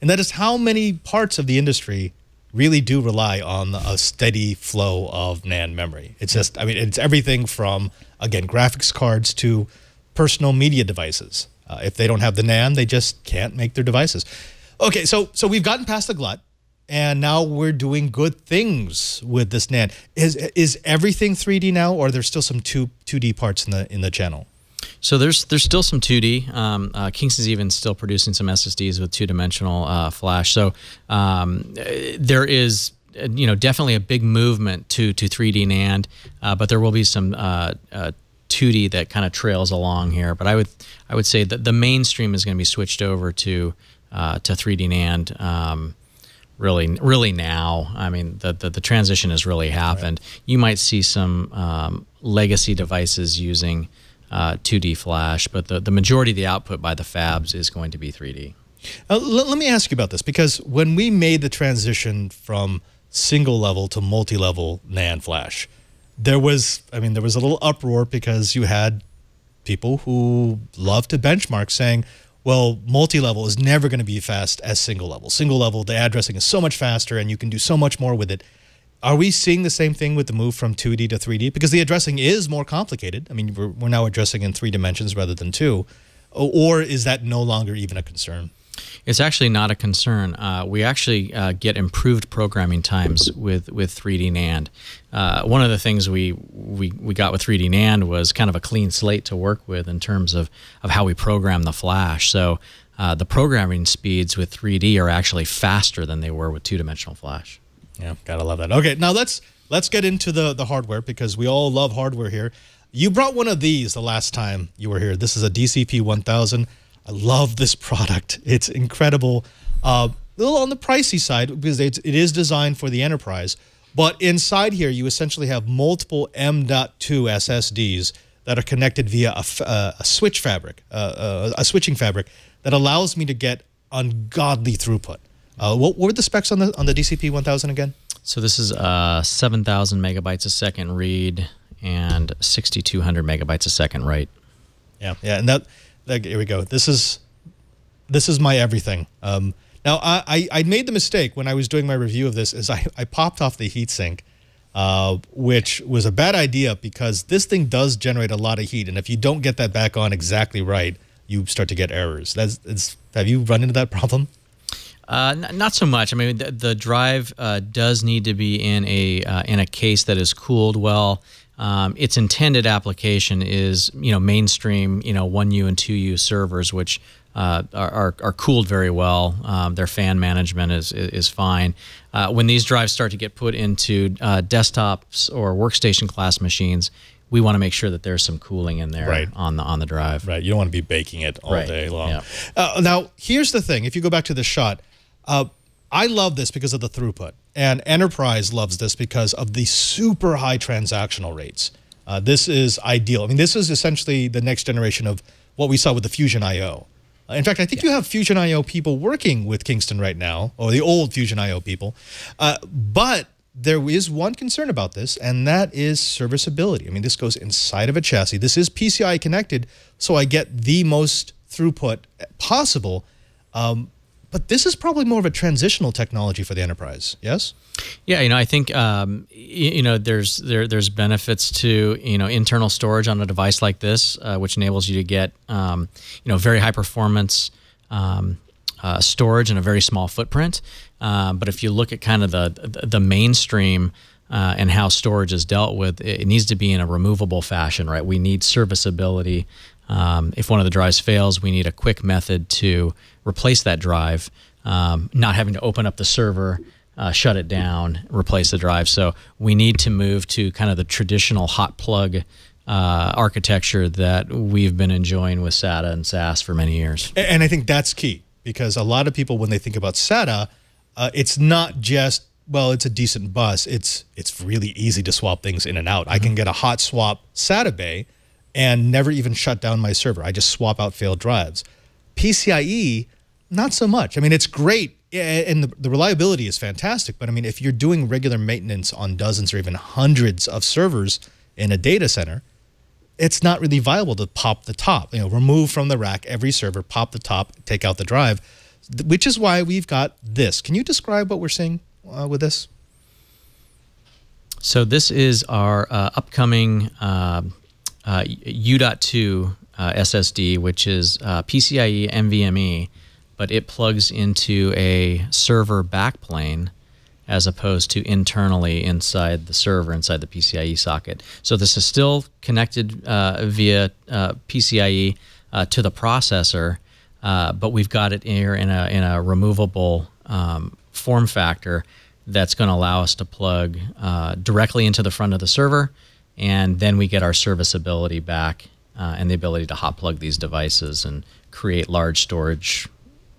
and that is how many parts of the industry really do rely on a steady flow of NAND memory. It's just, I mean, it's everything from, again, graphics cards to personal media devices. If they don't have the NAND, they just can't make their devices. Okay, so we've gotten past the glut, and now we're doing good things with this NAND. Is everything 3D now, or there's still some 2D parts in the channel? So there's still some 2D. Kingston's even still producing some SSDs with two-dimensional flash. So there is definitely a big movement to 3D NAND, but there will be some 2D that kind of trails along here. But I would say that the mainstream is going to be switched over to 3D NAND really now. I mean, the transition has really happened. Right. You might see some legacy devices using 2D Flash, but the majority of the output by the fabs is going to be 3D. Let me ask you about this, because when we made the transition from single level to multi-level NAND Flash, there was a little uproar because you had people who love to benchmark saying, well, multi-level is never going to be fast as single level. Single level, the addressing is so much faster and you can do so much more with it. Are we seeing the same thing with the move from 2D to 3D? Because the addressing is more complicated. I mean, we're now addressing in 3 dimensions rather than 2. Or is that no longer even a concern? It's actually not a concern. We actually get improved programming times with 3D NAND. One of the things we got with 3D NAND was kind of a clean slate to work with in terms of how we program the flash. So the programming speeds with 3D are actually faster than they were with two-dimensional flash. Yeah, gotta love that. Okay, now let's get into the hardware, because we all love hardware here. You brought one of these the last time you were here. This is a DCP-1000. I love this product. It's incredible. A little on the pricey side because it is designed for the enterprise. But inside here, you essentially have multiple M.2 SSDs that are connected via a switch fabric, a switching fabric that allows me to get ungodly throughput. What were the specs on the DCP-1000 again? So this is 7,000 megabytes a second read and 6,200 megabytes a second write. Yeah, and here we go. This is my everything. Now I made the mistake when I was doing my review of this is I popped off the heatsink, which was a bad idea because this thing does generate a lot of heat, and if you don't get that back on exactly right, you start to get errors. Have you run into that problem? Not so much. I mean, the drive does need to be in a case that is cooled well. Its intended application is mainstream 1U and 2U servers, which are cooled very well. Their fan management is fine. When these drives start to get put into desktops or workstation class machines, we want to make sure that there's some cooling in there on the drive. Right. You don't want to be baking it all day long. Yeah. Now, here's the thing. If you go back to the shot, I love this because of the throughput. and enterprise loves this because of the super high transactional rates. This is ideal. I mean, this is essentially the next generation of what we saw with the Fusion IO. In fact, I think you have Fusion IO people working with Kingston right now, or the old Fusion IO people. But there is one concern about this, and that is serviceability. I mean, this goes inside of a chassis. This is PCIe connected, so I get the most throughput possible. But this is probably more of a transitional technology for the enterprise. Yes? Yeah, I think there's benefits to internal storage on a device like this, which enables you to get very high performance storage in a very small footprint. But if you look at kind of the mainstream and how storage is dealt with, it needs to be in a removable fashion, right? We need serviceability. If one of the drives fails, we need a quick method to replace that drive, not having to open up the server, shut it down, replace the drive. So we need to move to kind of the traditional hot plug architecture that we've been enjoying with SATA and SAS for many years. And I think that's key, because a lot of people, when they think about SATA, it's not just, well, it's a decent bus. It's really easy to swap things in and out. I can get a hot swap SATA bay and never even shut down my server. I just swap out failed drives. PCIe, not so much. I mean, it's great, and the reliability is fantastic, but I mean, if you're doing regular maintenance on dozens or even hundreds of servers in a data center, it's not really viable to pop the top, remove from the rack every server, pop the top, take out the drive, which is why we've got this. Can you describe what we're seeing with this? So this is our upcoming UDOT SSD, which is PCIe NVMe, but it plugs into a server backplane as opposed to internally inside the server, inside the PCIe socket. So this is still connected via PCIe to the processor, but we've got it here in a removable form factor that's going to allow us to plug directly into the front of the server, and then we get our serviceability back and the ability to hot plug these devices and create large storage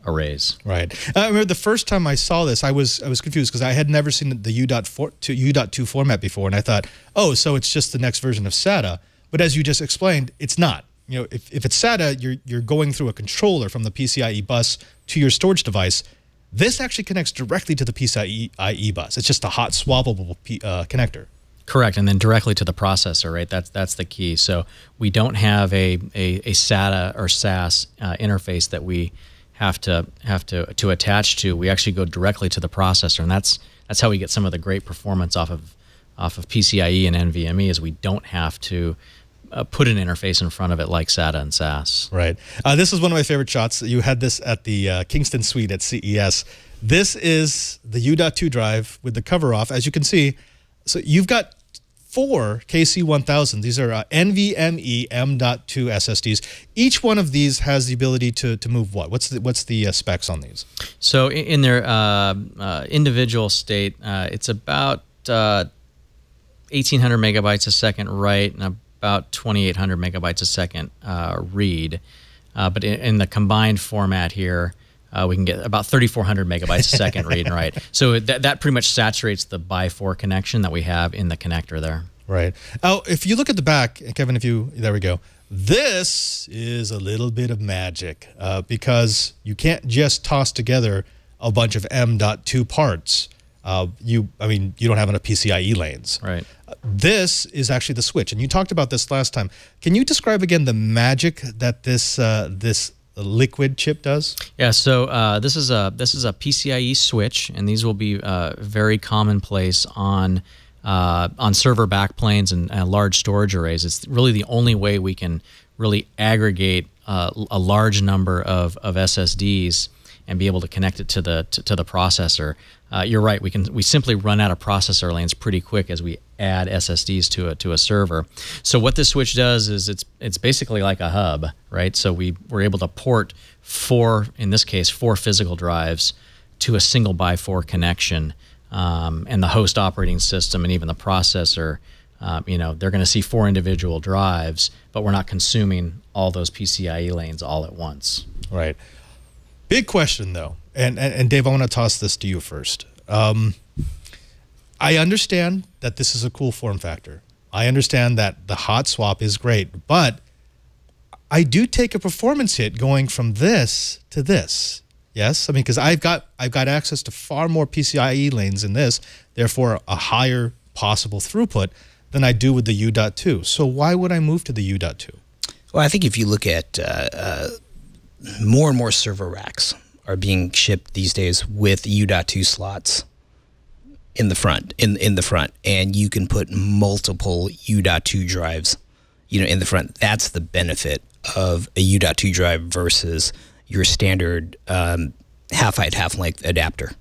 arrays. Right. I remember the first time I saw this, I was confused because I had never seen the UDOT 2 format before, and I thought, oh, so it's just the next version of SATA. But as you just explained, it's not. If it's SATA, you're going through a controller from the PCIe bus to your storage device. This actually connects directly to the PCIe bus. It's just a hot swappable connector. Correct, and then directly to the processor, right? That's the key. So we don't have a SATA or SAS interface that we have to attach to. We actually go directly to the processor, and that's how we get some of the great performance off of PCIe and NVMe. Is we don't have to put an interface in front of it like SATA and SAS. Right. This is one of my favorite shots. You had this at the Kingston suite at CES. This is the UDOT 2 drive with the cover off, as you can see. So you've got 4 KC1000. These are NVMe M.2 SSDs. Each one of these has the ability to move what? What's the specs on these? So in their individual state, it's about 1,800 megabytes a second write and about 2,800 megabytes a second read. But in the combined format here, we can get about 3,400 megabytes a second read and write. So that pretty much saturates the by-4 connection that we have in the connector there. Right. Oh, if you look at the back, Kevin, there we go. This is a little bit of magic because you can't just toss together a bunch of M.2 parts. You don't have enough PCIe lanes. Right. This is actually the switch, and you talked about this last time. Can you describe again the magic that this liquid chip does? Yeah, so this is a PCIe switch, and these will be very commonplace on server backplanes and large storage arrays. It's really the only way we can really aggregate a large number of SSDs and be able to connect it to the processor. You're right. We simply run out of processor lanes pretty quick as we add SSDs to a server. So what this switch does is it's basically like a hub, right? So we're able to port in this case, 4 physical drives to a single by 4 connection, and the host operating system and even the processor. They're going to see 4 individual drives, but we're not consuming all those PCIe lanes all at once. Right. Big question though, and Dave, I want to toss this to you first. I understand that this is a cool form factor. I understand that the hot swap is great, but I do take a performance hit going from this to this. Yes, I mean, because I've got access to far more PCIe lanes in this, therefore a higher possible throughput than I do with the UDOT 2. So why would I move to the UDOT 2? Well, I think if you look at more and more server racks are being shipped these days with UDOT 2 slots in the front, in the front, and you can put multiple UDOT 2 drives, in the front. That's the benefit of a UDOT 2 drive versus your standard half-height, half-length adapter.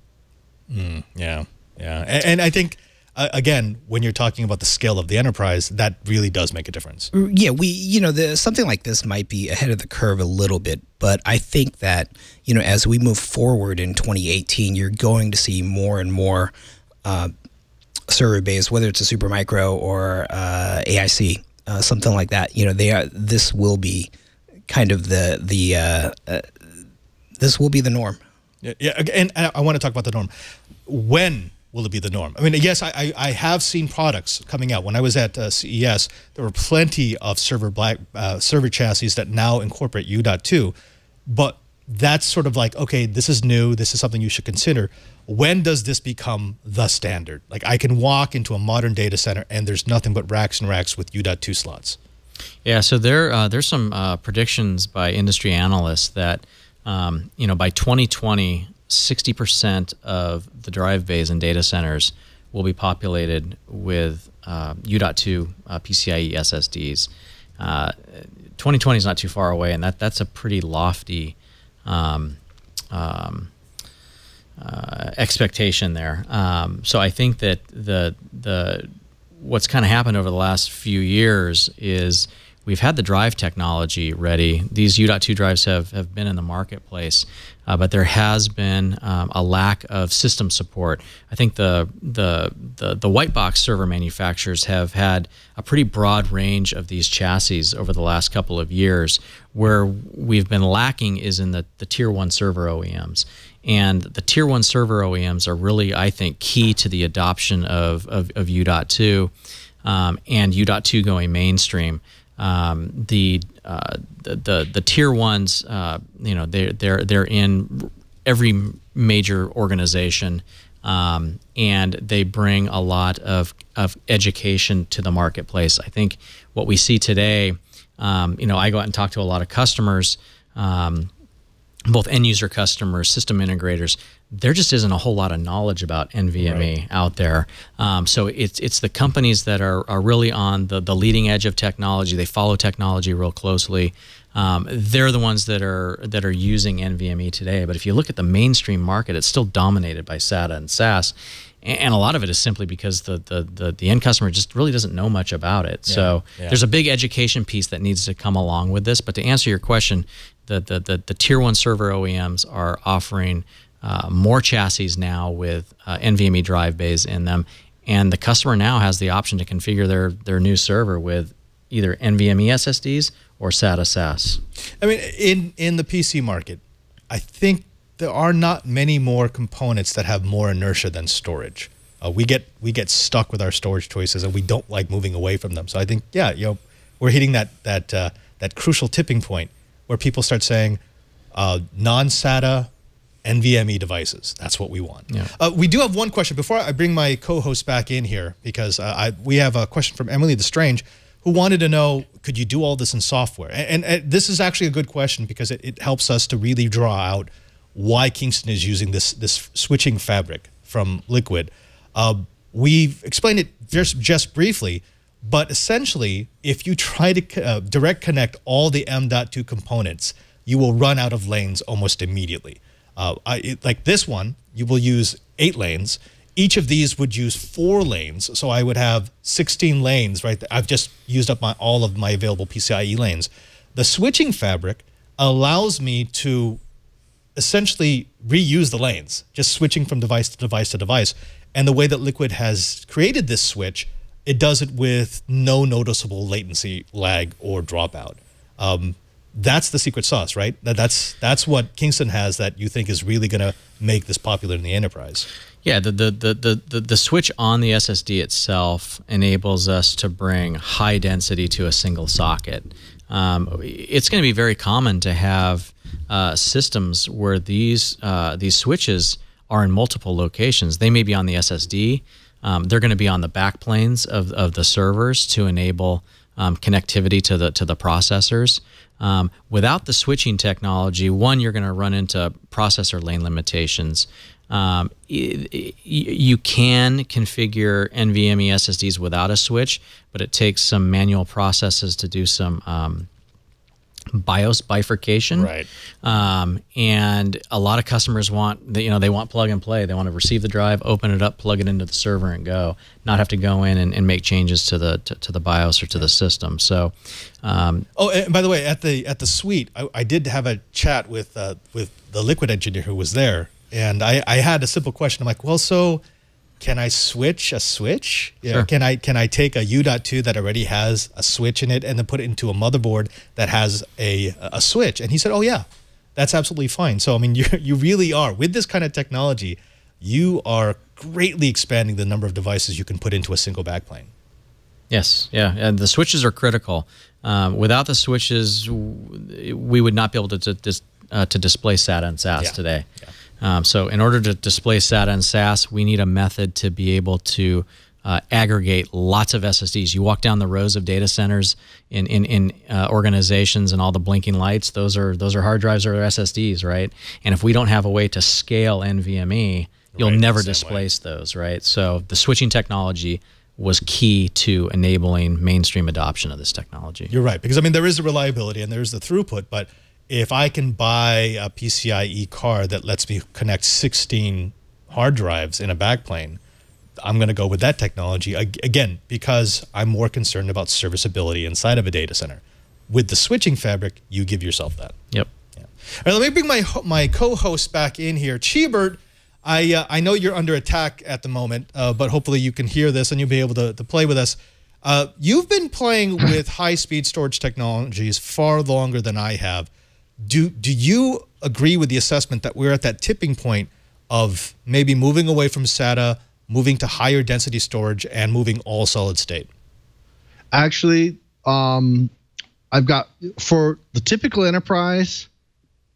Yeah. And I think, again, when you're talking about the scale of the enterprise, that really does make a difference. Yeah, something like this might be ahead of the curve a little bit, but I think that, as we move forward in 2018, you're going to see more and more server bays, whether it's a Supermicro or AIC, something like that. This will be kind of this will be the norm. Yeah, and I want to talk about the norm. When will it be the norm? I mean, yes, I have seen products coming out. When I was at CES, there were plenty of server chassis that now incorporate UDOT 2, but that's sort of like, okay, this is new. This is something you should consider. When does this become the standard? Like, I can walk into a modern data center and there's nothing but racks and racks with UDOT 2 slots. Yeah, so there's some predictions by industry analysts that by 2020, 60% of the drive bays in data centers will be populated with UDOT 2 PCIe SSDs. 2020 is not too far away, and that's a pretty lofty expectation there. So I think that what's kind of happened over the last few years is we've had the drive technology ready. These UDOT 2 drives have been in the marketplace, but there has been a lack of system support. I think the white box server manufacturers have had a pretty broad range of these chassis over the last couple of years. Where we've been lacking is in the tier 1 server OEMs. And the tier 1 server OEMs are really, I think, key to the adoption of UDOT 2 and UDOT 2 going mainstream. The tier 1s, they're in every major organization, and they bring a lot of education to the marketplace. I think what we see today, I go out and talk to a lot of customers, both end user customers, system integrators. There just isn't a whole lot of knowledge about NVMe out there. So it's the companies that are really on the leading edge of technology. They follow technology real closely. They're the ones that are using NVMe today. But if you look at the mainstream market, it's still dominated by SATA and SAS. And a lot of it is simply because the end customer just really doesn't know much about it. So there's a big education piece that needs to come along with this. But to answer your question, the tier 1 server OEMs are offering more chassis now with NVMe drive bays in them, and the customer now has the option to configure their new server with either NVMe SSDs or SATA SAS. I mean, in the PC market, I think there are not many more components that have more inertia than storage. We get stuck with our storage choices, and we don't like moving away from them. So I think, we're hitting that crucial tipping point where people start saying non-SATA NVMe devices. That's what we want. Yeah. We do have one question before I bring my co-host back in here, because we have a question from Emily the Strange, who wanted to know, could you do all this in software? And this is actually a good question, because it helps us to really draw out why Kingston is using this switching fabric from Liquid. We've explained it just briefly, but essentially, if you try to direct connect all the M.2 components, you will run out of lanes almost immediately. Like this one, you will use 8 lanes. Each of these would use 4 lanes, so I would have 16 lanes, right? I've just used up all of my available PCIe lanes. The switching fabric allows me to essentially reuse the lanes, just switching from device to device to device. And the way that Liquid has created this switch, it does it with no noticeable latency, lag, or dropout. That's the secret sauce, right? That's what Kingston has that you think is really going to make this popular in the enterprise. Yeah, the switch on the SSD itself enables us to bring high density to a single socket. It's going to be very common to have systems where these switches are in multiple locations. They may be on the SSD. They're going to be on the backplanes of the servers to enable connectivity to the processors. Without the switching technology, one, you're going to run into processor lane limitations. You can configure NVMe SSDs without a switch, but it takes some manual processes to do some BIOS bifurcation. Right. And a lot of customers want, they want plug and play. They want to receive the drive, open it up, plug it into the server, and go. Not have to go in and make changes to the BIOS or to the system. So, and by the way, at the suite, I did have a chat with the Liquid engineer who was there, and I had a simple question. I'm like, well, so can I switch a switch? Sure. Can I take a UDOT 2 that already has a switch in it and then put it into a motherboard that has a switch? And he said, oh yeah, that's absolutely fine. So I mean, you really are, with this kind of technology, you are greatly expanding the number of devices you can put into a single backplane. Yes, yeah, and the switches are critical. Without the switches, we would not be able to display SATA and SAS today. Yeah. So in order to display SATA and SAS, we need a method to be able to aggregate lots of SSDs. You walk down the rows of data centers in organizations, and all the blinking lights, those are hard drives or SSDs, right? And if we don't have a way to scale NVMe, you'll never displace those, right? So the switching technology was key to enabling mainstream adoption of this technology. You're right, because I mean, there is the reliability and there's the throughput, but if I can buy a PCIe card that lets me connect 16 hard drives in a backplane, I'm going to go with that technology, again, because I'm more concerned about serviceability inside of a data center. With the switching fabric, you give yourself that. Yep. Yeah. All right, let me bring my co-host back in here. Cheebert, I know you're under attack at the moment, but hopefully you can hear this and you'll be able to play with us. You've been playing with high-speed storage technologies far longer than I have. Do you agree with the assessment that we're at that tipping point of maybe moving away from SATA, moving to higher density storage, and moving all solid state? Actually, I've got, for the typical enterprise,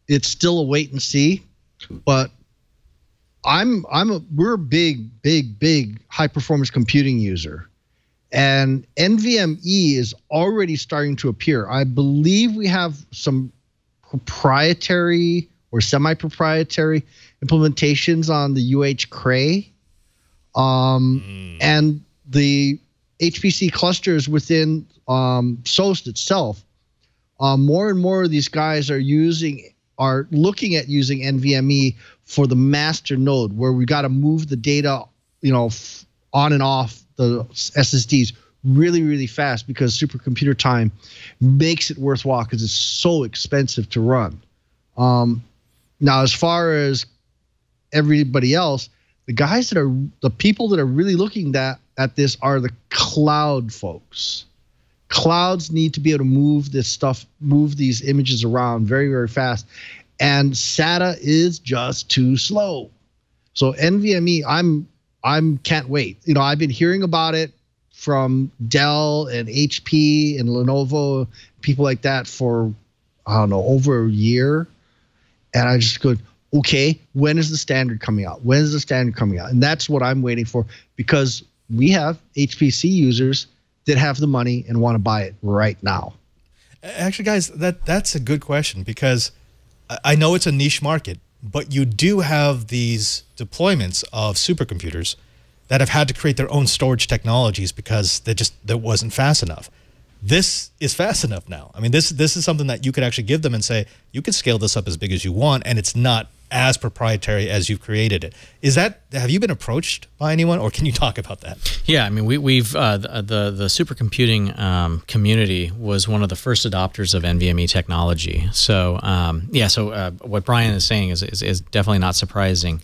it's still a wait and see, but we're a big high performance computing user, and NVMe is already starting to appear. I believe we have some proprietary or semi-proprietary implementations on the UH Cray, and the HPC clusters within SOAST itself. More and more of these guys are looking at using NVMe for the master node, where we got to move the data, on and off the SSDs really fast, because supercomputer time makes it worthwhile because it's so expensive to run. Now, as far as everybody else, the people that are really looking at this are the cloud folks. Clouds need to be able to move these images around very fast, and SATA is just too slow. So NVMe, I'm can't wait. I've been hearing about it from Dell and HP and Lenovo, people like that, for I don't know, over a year, and I just go, okay, when is the standard coming out? When is the standard coming out? And that's what I'm waiting for, because we have HPC users that have the money and want to buy it right now. Actually, guys, that's a good question, because I know it's a niche market, but you do have these deployments of supercomputers that have had to create their own storage technologies because that wasn't fast enough. This is fast enough now. I mean, this is something that you could actually give them and say, you can scale this up as big as you want, and it's not as proprietary as you've created it. Have you been approached by anyone, or can you talk about that? Yeah, I mean, we've the supercomputing community was one of the first adopters of NVMe technology. So what Brian is saying is definitely not surprising.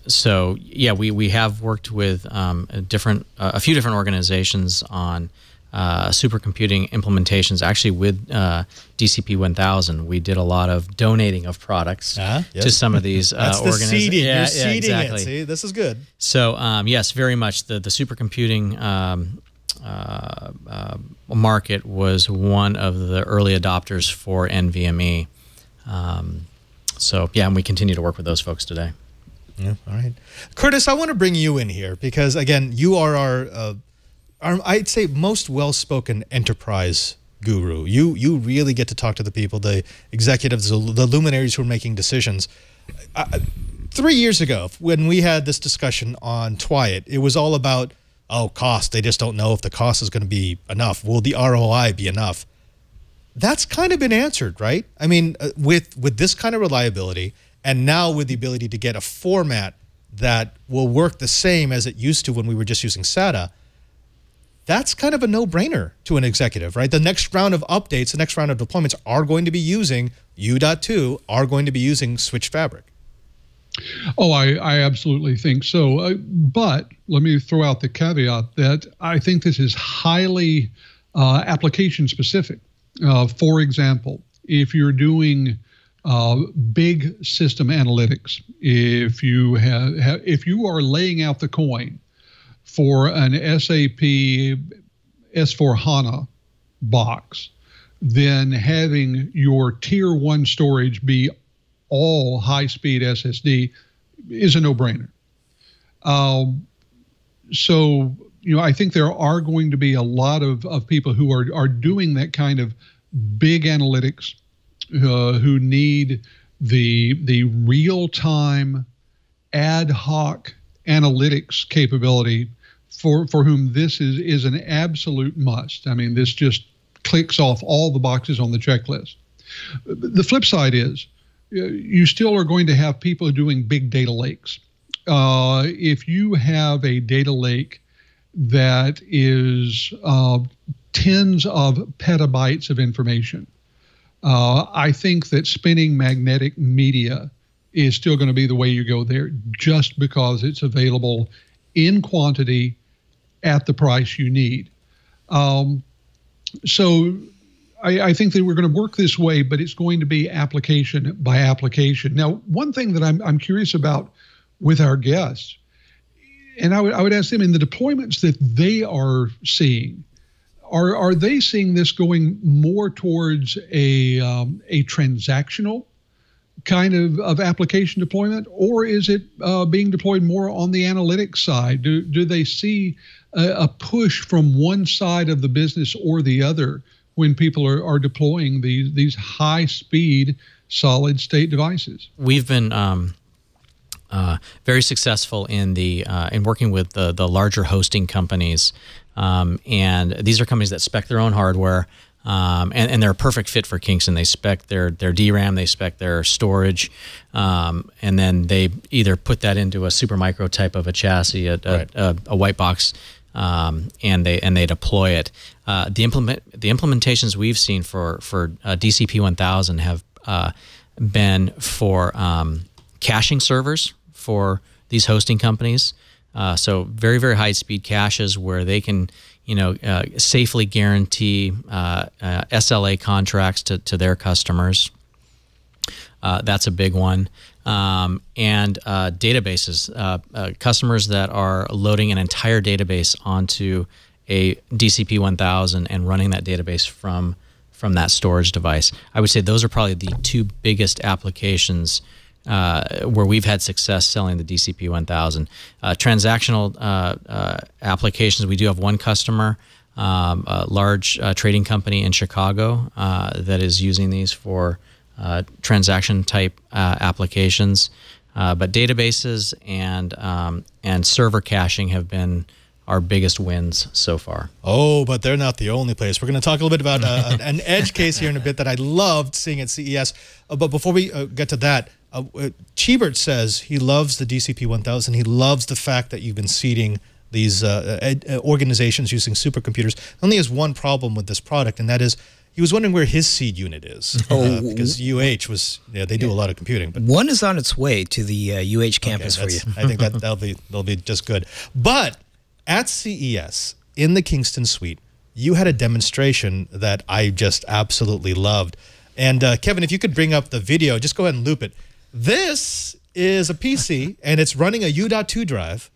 So yeah, we have worked with a few different organizations on supercomputing implementations, actually with DCP 1000, we did a lot of donating of products to some of these organizations. Seeding. Yeah, You're seeding exactly. it. See, this is good. So yes, very much the supercomputing market was one of the early adopters for NVMe. So yeah, and we continue to work with those folks today. Yeah, all right. Curtis, I want to bring you in here because, again, you are our I'd say, most well-spoken enterprise guru. You really get to talk to the people, the executives, the luminaries who are making decisions. 3 years ago, when we had this discussion on Twyet, it was all about, cost. They just don't know if the cost is going to be enough. Will the ROI be enough? That's kind of been answered, right? I mean, with this kind of reliability, and now with the ability to get a format that will work the same as it used to when we were just using SATA, that's kind of a no-brainer to an executive, right? The next round of updates, the next round of deployments are going to be using UDOT 2, are going to be using switch fabric. Oh, I absolutely think so. But let me throw out the caveat that I think this is highly application specific. For example, if you're doing big system analytics, if you are laying out the coin for an SAP S/4HANA box, then having your tier 1 storage be all high-speed SSD is a no-brainer. So, I think there are going to be a lot of people who are doing that kind of big analytics, who need the real-time ad hoc analytics capability, for whom this is an absolute must. I mean, this just clicks off all the boxes on the checklist. The flip side is you still are going to have people doing big data lakes. If you have a data lake that is tens of petabytes of information, I think that spinning magnetic media is still going to be the way you go there, just because it's available in quantity at the price you need. So I think that we're going to work this way, but it's going to be application by application. Now, one thing that I'm curious about with our guests, and I would ask them, in the deployments that they are seeing, are they seeing this going more towards a transactional kind of application deployment, or is it being deployed more on the analytics side? Do they see a push from one side of the business or the other when people are deploying these high-speed solid-state devices? We've been very successful in working with the larger hosting companies, and these are companies that spec their own hardware. And they're a perfect fit for Kingston. They spec their DRAM, they spec their storage, and then they either put that into a Supermicro type of a chassis, a white box, and they deploy it. The implementations we've seen for DCP 1000 have been for caching servers for these hosting companies. So very, very high speed caches where they can safely guarantee SLA contracts to their customers. That's a big one. And databases, customers that are loading an entire database onto a DCP 1000 and running that database from that storage device. I would say those are probably the two biggest applications where we've had success selling the DCP 1000. Transactional applications, we do have one customer, a large trading company in Chicago that is using these for transaction type applications. But databases and server caching have been our biggest wins so far. Oh, but they're not the only place. We're going to talk a little bit about an edge case here in a bit that I loved seeing at CES. But before we get to that, Chibert says he loves the DCP 1000. He loves the fact that you've been seeding these organizations using supercomputers. Only has one problem with this product, and that is he was wondering where his seed unit is. Because UH was, they do a lot of computing. But one is on its way to the UH campus for you. I think that'll be just good. But at CES, in the Kingston suite, you had a demonstration that I just absolutely loved. And Kevin, if you could bring up the video, just go ahead and loop it. This is a PC, and it's running a UDOT drive,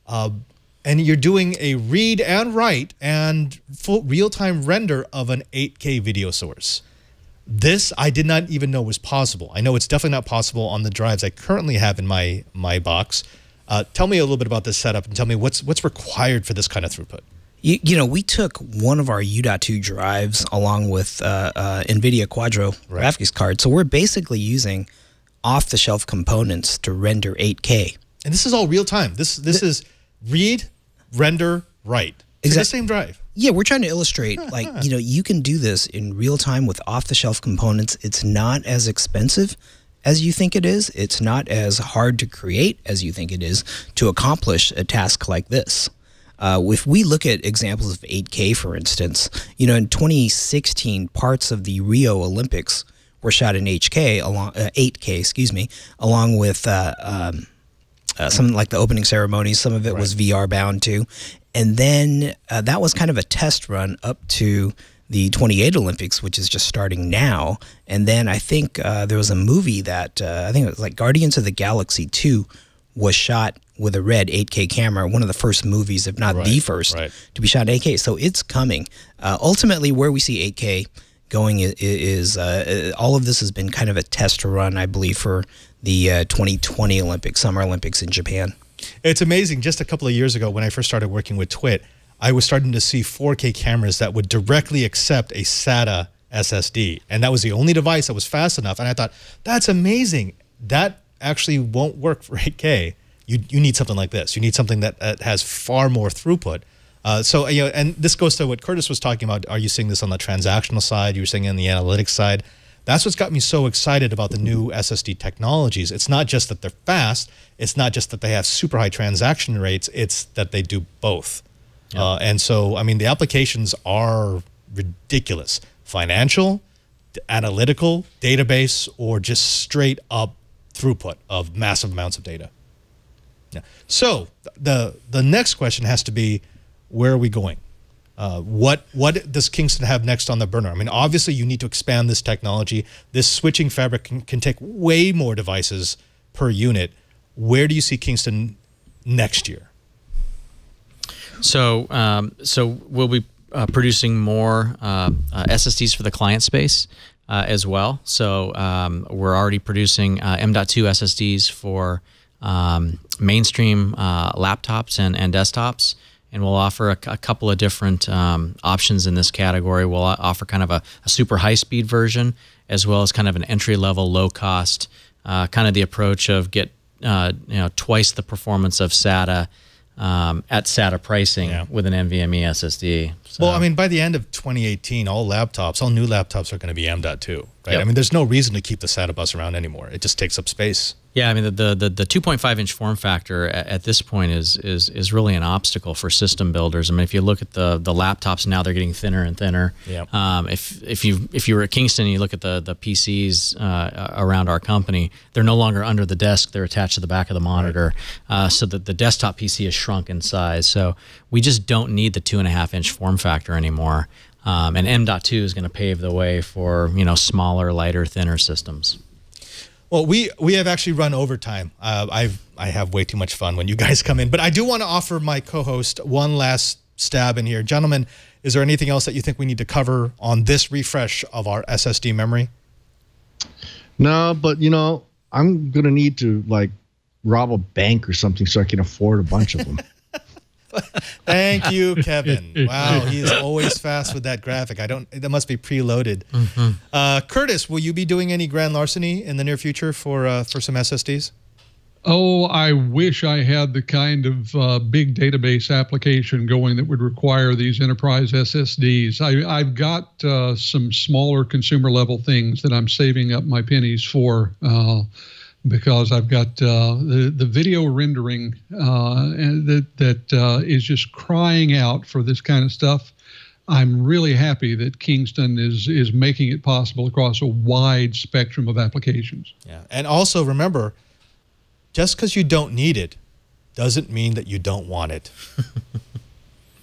and you're doing a read and write and full real-time render of an 8K video source. This I did not even know was possible. I know it's definitely not possible on the drives I currently have in my box. Tell me a little bit about this setup and tell me what's required for this kind of throughput. You know, we took one of our UDOT drives along with NVIDIA Quadro graphics card. So we're basically using off-the-shelf components to render 8K. And this is all real time. This is read, render, write. It's the same drive. Yeah, we're trying to illustrate, like, you know, you can do this in real time with off-the-shelf components. It's not as expensive as you think it is. It's not as hard to create as you think it is to accomplish a task like this. If we look at examples of 8K, for instance, you know, in 2016, parts of the Rio Olympics were shot in 8K, excuse me, along with some like the opening ceremonies. Some of it was VR bound too. And then that was kind of a test run up to the 28 Olympics, which is just starting now. And then I think there was a movie that I think it was like Guardians of the Galaxy 2 was shot with a red 8K camera, one of the first movies, if not the first, to be shot in 8K. So it's coming. Ultimately, where we see 8K going is all of this has been kind of a test run, I believe, for the 2020 Olympics, Summer Olympics in Japan. It's amazing. Just a couple of years ago, when I first started working with Twit, I was starting to see 4K cameras that would directly accept a SATA SSD. And that was the only device that was fast enough. And I thought, that's amazing. That actually won't work for 8K. You need something like this. You need something that has far more throughput. So, you know, and this goes to what Curtis was talking about. Are you seeing this on the transactional side? You're seeing it on the analytics side. That's what's got me so excited about the new SSD technologies. It's not just that they're fast. It's not just that they have super high transaction rates. It's that they do both. Yep. And so, I mean, the applications are ridiculous. Financial, analytical, database, or just straight up throughput of massive amounts of data. Yeah. So the next question has to be, where are we going? What does Kingston have next on the burner? I mean, obviously you need to expand this technology. This switching fabric can take way more devices per unit. Where do you see Kingston next year? So we'll be producing more SSDs for the client space as well. So we're already producing M.2 SSDs for mainstream laptops and desktops. And we'll offer a couple of different options in this category. We'll offer kind of a super high-speed version, as well as kind of an entry-level, low-cost, kind of the approach of get twice the performance of SATA at SATA pricing with an NVMe SSD. So. Well, I mean, by the end of 2018, all new laptops are going to be M.2, right? Yep. I mean, there's no reason to keep the SATA bus around anymore. It just takes up space. Yeah, I mean, the 2.5-inch form factor at this point is really an obstacle for system builders. I mean, if you look at the laptops now, they're getting thinner and thinner. Yep. If you were at Kingston and you look at the PCs around our company, they're no longer under the desk. They're attached to the back of the monitor, so that the desktop PC has shrunk in size. So we just don't need the 2.5-inch form factor anymore. And M.2 is going to pave the way for smaller, lighter, thinner systems. Well, we have actually run overtime. I have way too much fun when you guys come in. But I do want to offer my co-host one last stab in here. Gentlemen, is there anything else that you think we need to cover on this refresh of our SSD memory? No, but, I'm going to need to, like, rob a bank or something so I can afford a bunch of them. Thank you, Kevin. Wow, he is always fast with that graphic. That must be preloaded. Mm-hmm. Curtis, will you be doing any grand larceny in the near future for some SSDs? Oh, I wish I had the kind of big database application going that would require these enterprise SSDs. I've got some smaller consumer level things that I'm saving up my pennies for. Because I've got the video rendering that is just crying out for this kind of stuff. I'm really happy that Kingston is making it possible across a wide spectrum of applications. Yeah, and also remember, just because you don't need it doesn't mean that you don't want it.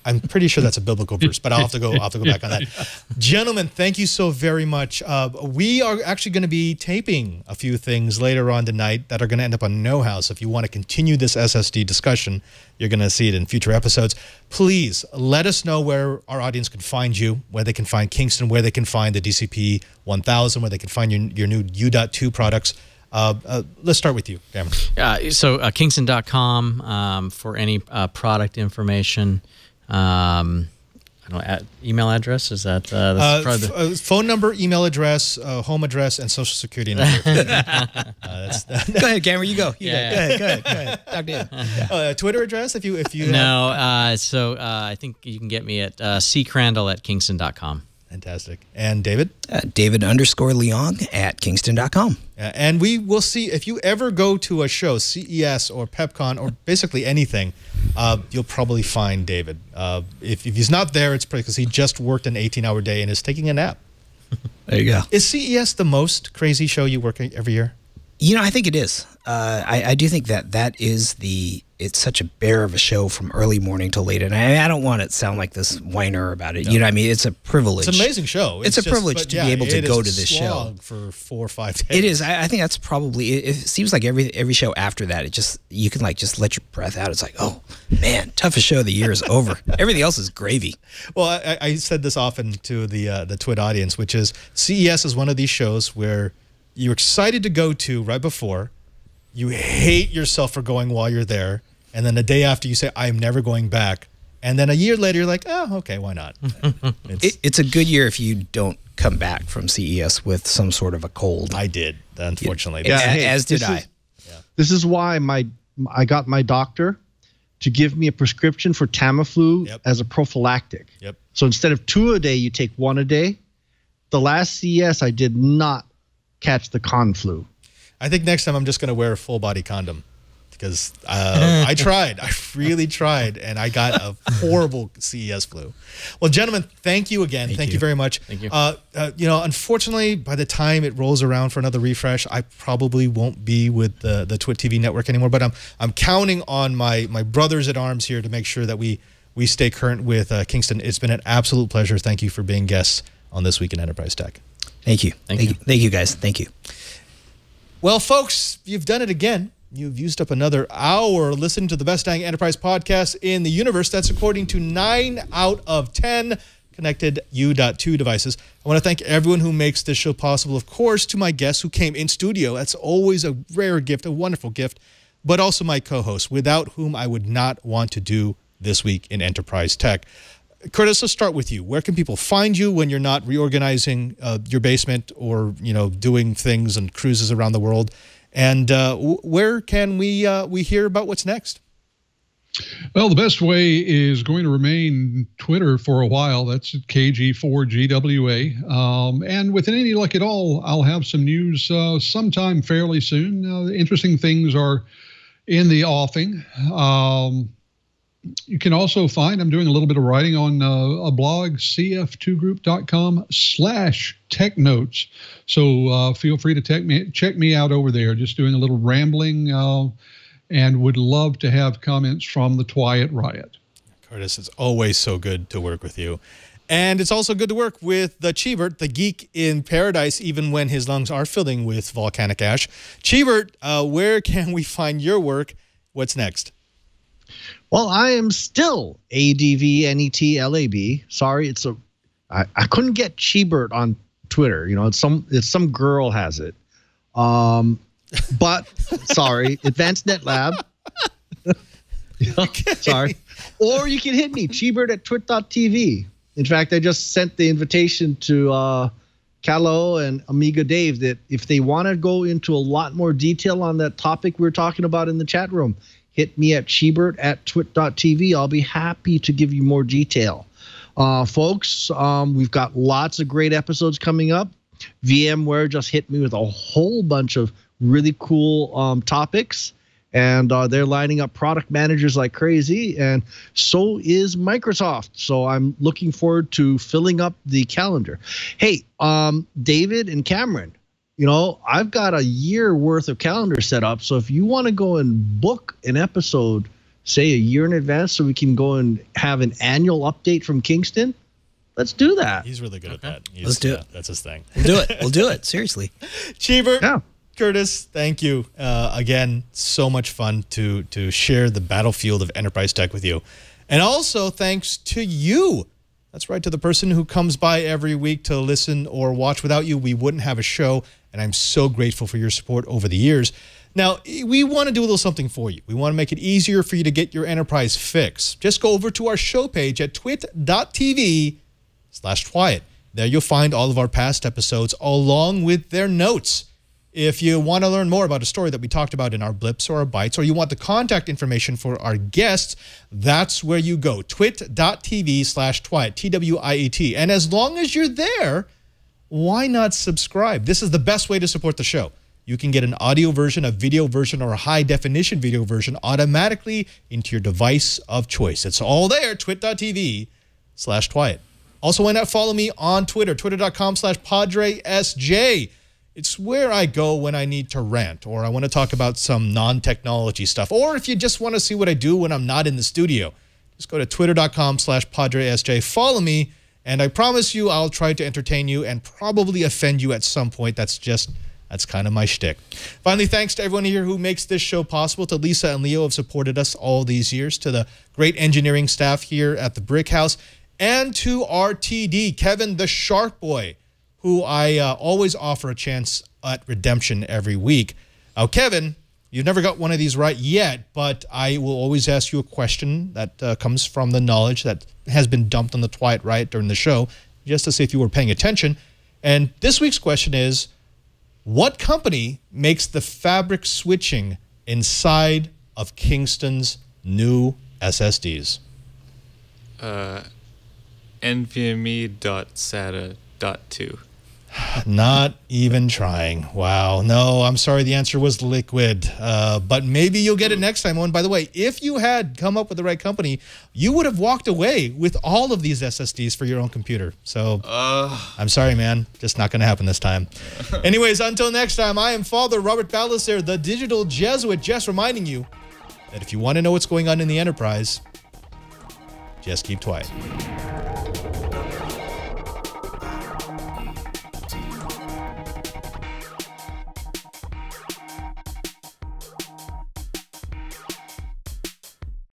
I'm pretty sure that's a biblical verse, but I'll have to go back on that. Gentlemen, thank you so very much. We are actually going to be taping a few things later on tonight that are going to end up on Know How. So if you want to continue this SSD discussion, you're going to see it in future episodes. Please let us know where our audience can find you, where they can find Kingston, where they can find the DCP 1000, where they can find your new UDOT 2 products. Let's start with you, Cameron. So Kingston.com for any product information. I don't know, email address, is that phone number, email address, home address, and social security number. Go ahead, Cameron. You go. Go ahead. Talk to you. Twitter address, if you no. So I think you can get me at ccrandall@kingston.com. Fantastic. And David? David_Leong at Kingston.com. And we will see, if you ever go to a show, CES or PepCon or basically anything, you'll probably find David. If he's not there, it's because he just worked an 18-hour day and is taking a nap. There you go. Is CES the most crazy show you work every year? You know, I think it is. I do think that is it's such a bear of a show from early morning till late. And I don't want to sound like this whiner about it. No. You know what I mean? It's a privilege. It's an amazing show. It's a privilege to be able to go to this show. For 4 or 5 days. It is. I think that's probably, it seems like every show after that, you can like just let your breath out. It's like, oh man, toughest show of the year is over. Everything else is gravy. Well, I said this often to the Twit audience, which is CES is one of these shows where you're excited to go to right before, you hate yourself for going while you're there, and then the day after you say, I'm never going back, and then a year later you're like, oh, okay, why not? It's a good year if you don't come back from CES with some sort of a cold. I did, unfortunately. As did I. This is why I got my doctor to give me a prescription for Tamiflu as a prophylactic. Yep. So instead of 2 a day, you take 1 a day. The last CES, I did not catch the con flu. I think next time I'm just going to wear a full body condom because I tried. I really tried, and I got a horrible CES flu. Well, gentlemen, thank you again. Thank you very much. Thank you. You know, unfortunately, by the time it rolls around for another refresh, I probably won't be with the Twit TV network anymore. But I'm counting on my brothers at arms here to make sure that we stay current with Kingston. It's been an absolute pleasure. Thank you for being guests on This Week in Enterprise Tech. Thank you. Thank you, guys. Thank you. Well, folks, you've done it again. You've used up another hour listening to the best dang enterprise podcast in the universe. That's according to 9 out of 10 connected UDOT 2 devices. I want to thank everyone who makes this show possible. Of course, to my guests who came in studio. That's always a rare gift, a wonderful gift. But also my co-hosts, without whom I would not want to do This Week in Enterprise Tech. Curtis, let's start with you. Where can people find you when you're not reorganizing your basement or doing things and cruises around the world? And where can we hear about what's next? Well, the best way is going to remain Twitter for a while. That's at KG4GWA. And with any luck at all, I'll have some news sometime fairly soon. Interesting things are in the offing. You can also find, I'm doing a little bit of writing on a blog, cf2group.com/technotes. So feel free to check me out over there. Just doing a little rambling and would love to have comments from the Twiat Riot. Curtis, it's always so good to work with you. And it's also good to work with the Cheebert, the geek in paradise, even when his lungs are filling with volcanic ash. Cheebert, where can we find your work? What's next? Well, I am still ADVNETLAB. Sorry, I couldn't get Cheebert on Twitter. It's some girl has it. But sorry, Advanced Net Lab. Okay. Sorry. Or you can hit me, Cheebert@twit.tv. In fact, I just sent the invitation to Callo and Amiga Dave that if they want to go into a lot more detail on that topic we're talking about in the chat room, hit me at Cheebert@twit.tv. I'll be happy to give you more detail. Folks, we've got lots of great episodes coming up. VMware just hit me with a whole bunch of really cool topics, and they're lining up product managers like crazy, and so is Microsoft. So I'm looking forward to filling up the calendar. Hey, David and Cameron, I've got a year worth of calendar set up. So if you want to go and book an episode say a year in advance so we can go and have an annual update from Kingston, let's do that. He's really good at that. Let's do it. That's his thing. We'll do it. We'll do it. Seriously. Cheever, Yeah. Curtis, thank you. Again, so much fun to share the battlefield of enterprise tech with you. And also thanks to you. That's right, to the person who comes by every week to listen or watch. Without you, we wouldn't have a show, and I'm so grateful for your support over the years. Now, we want to do a little something for you. We want to make it easier for you to get your enterprise fix. Just go over to our show page at twit.tv/Twiet. There you'll find all of our past episodes along with their notes. If you want to learn more about a story that we talked about in our blips or our bites, or you want the contact information for our guests, that's where you go, twit.tv/Twiet, Twiet. And as long as you're there, why not subscribe? This is the best way to support the show. You can get an audio version, a video version, or a high-definition video version automatically into your device of choice. It's all there, twit.tv/Twiet. Also, why not follow me on Twitter, twitter.com/PadreSJ. It's where I go when I need to rant, or I want to talk about some non-technology stuff, or if you just want to see what I do when I'm not in the studio. Just go to twitter.com/PadreSJ. Follow me, and I promise you I'll try to entertain you and probably offend you at some point. That's kind of my shtick. Finally, thanks to everyone here who makes this show possible. To Lisa and Leo who have supported us all these years. To the great engineering staff here at the Brick House. And to RTD, Kevin the Shark Boy, who I always offer a chance at redemption every week. Now, Kevin, you've never got one of these right yet, but I will always ask you a question that comes from the knowledge that has been dumped on the Twiet Riot during the show, just to see if you were paying attention. And this week's question is, what company makes the fabric switching inside of Kingston's new SSDs? NVMe.SATA.2. Not even trying. Wow. No, I'm sorry. The answer was Liquid. But maybe you'll get it next time. Oh, and by the way, if you had come up with the right company, you would have walked away with all of these SSDs for your own computer. So I'm sorry, man. Just not going to happen this time. Anyways, until next time, I am Father Robert Ballister, the digital Jesuit, just reminding you that if you want to know what's going on in the enterprise, just keep quiet.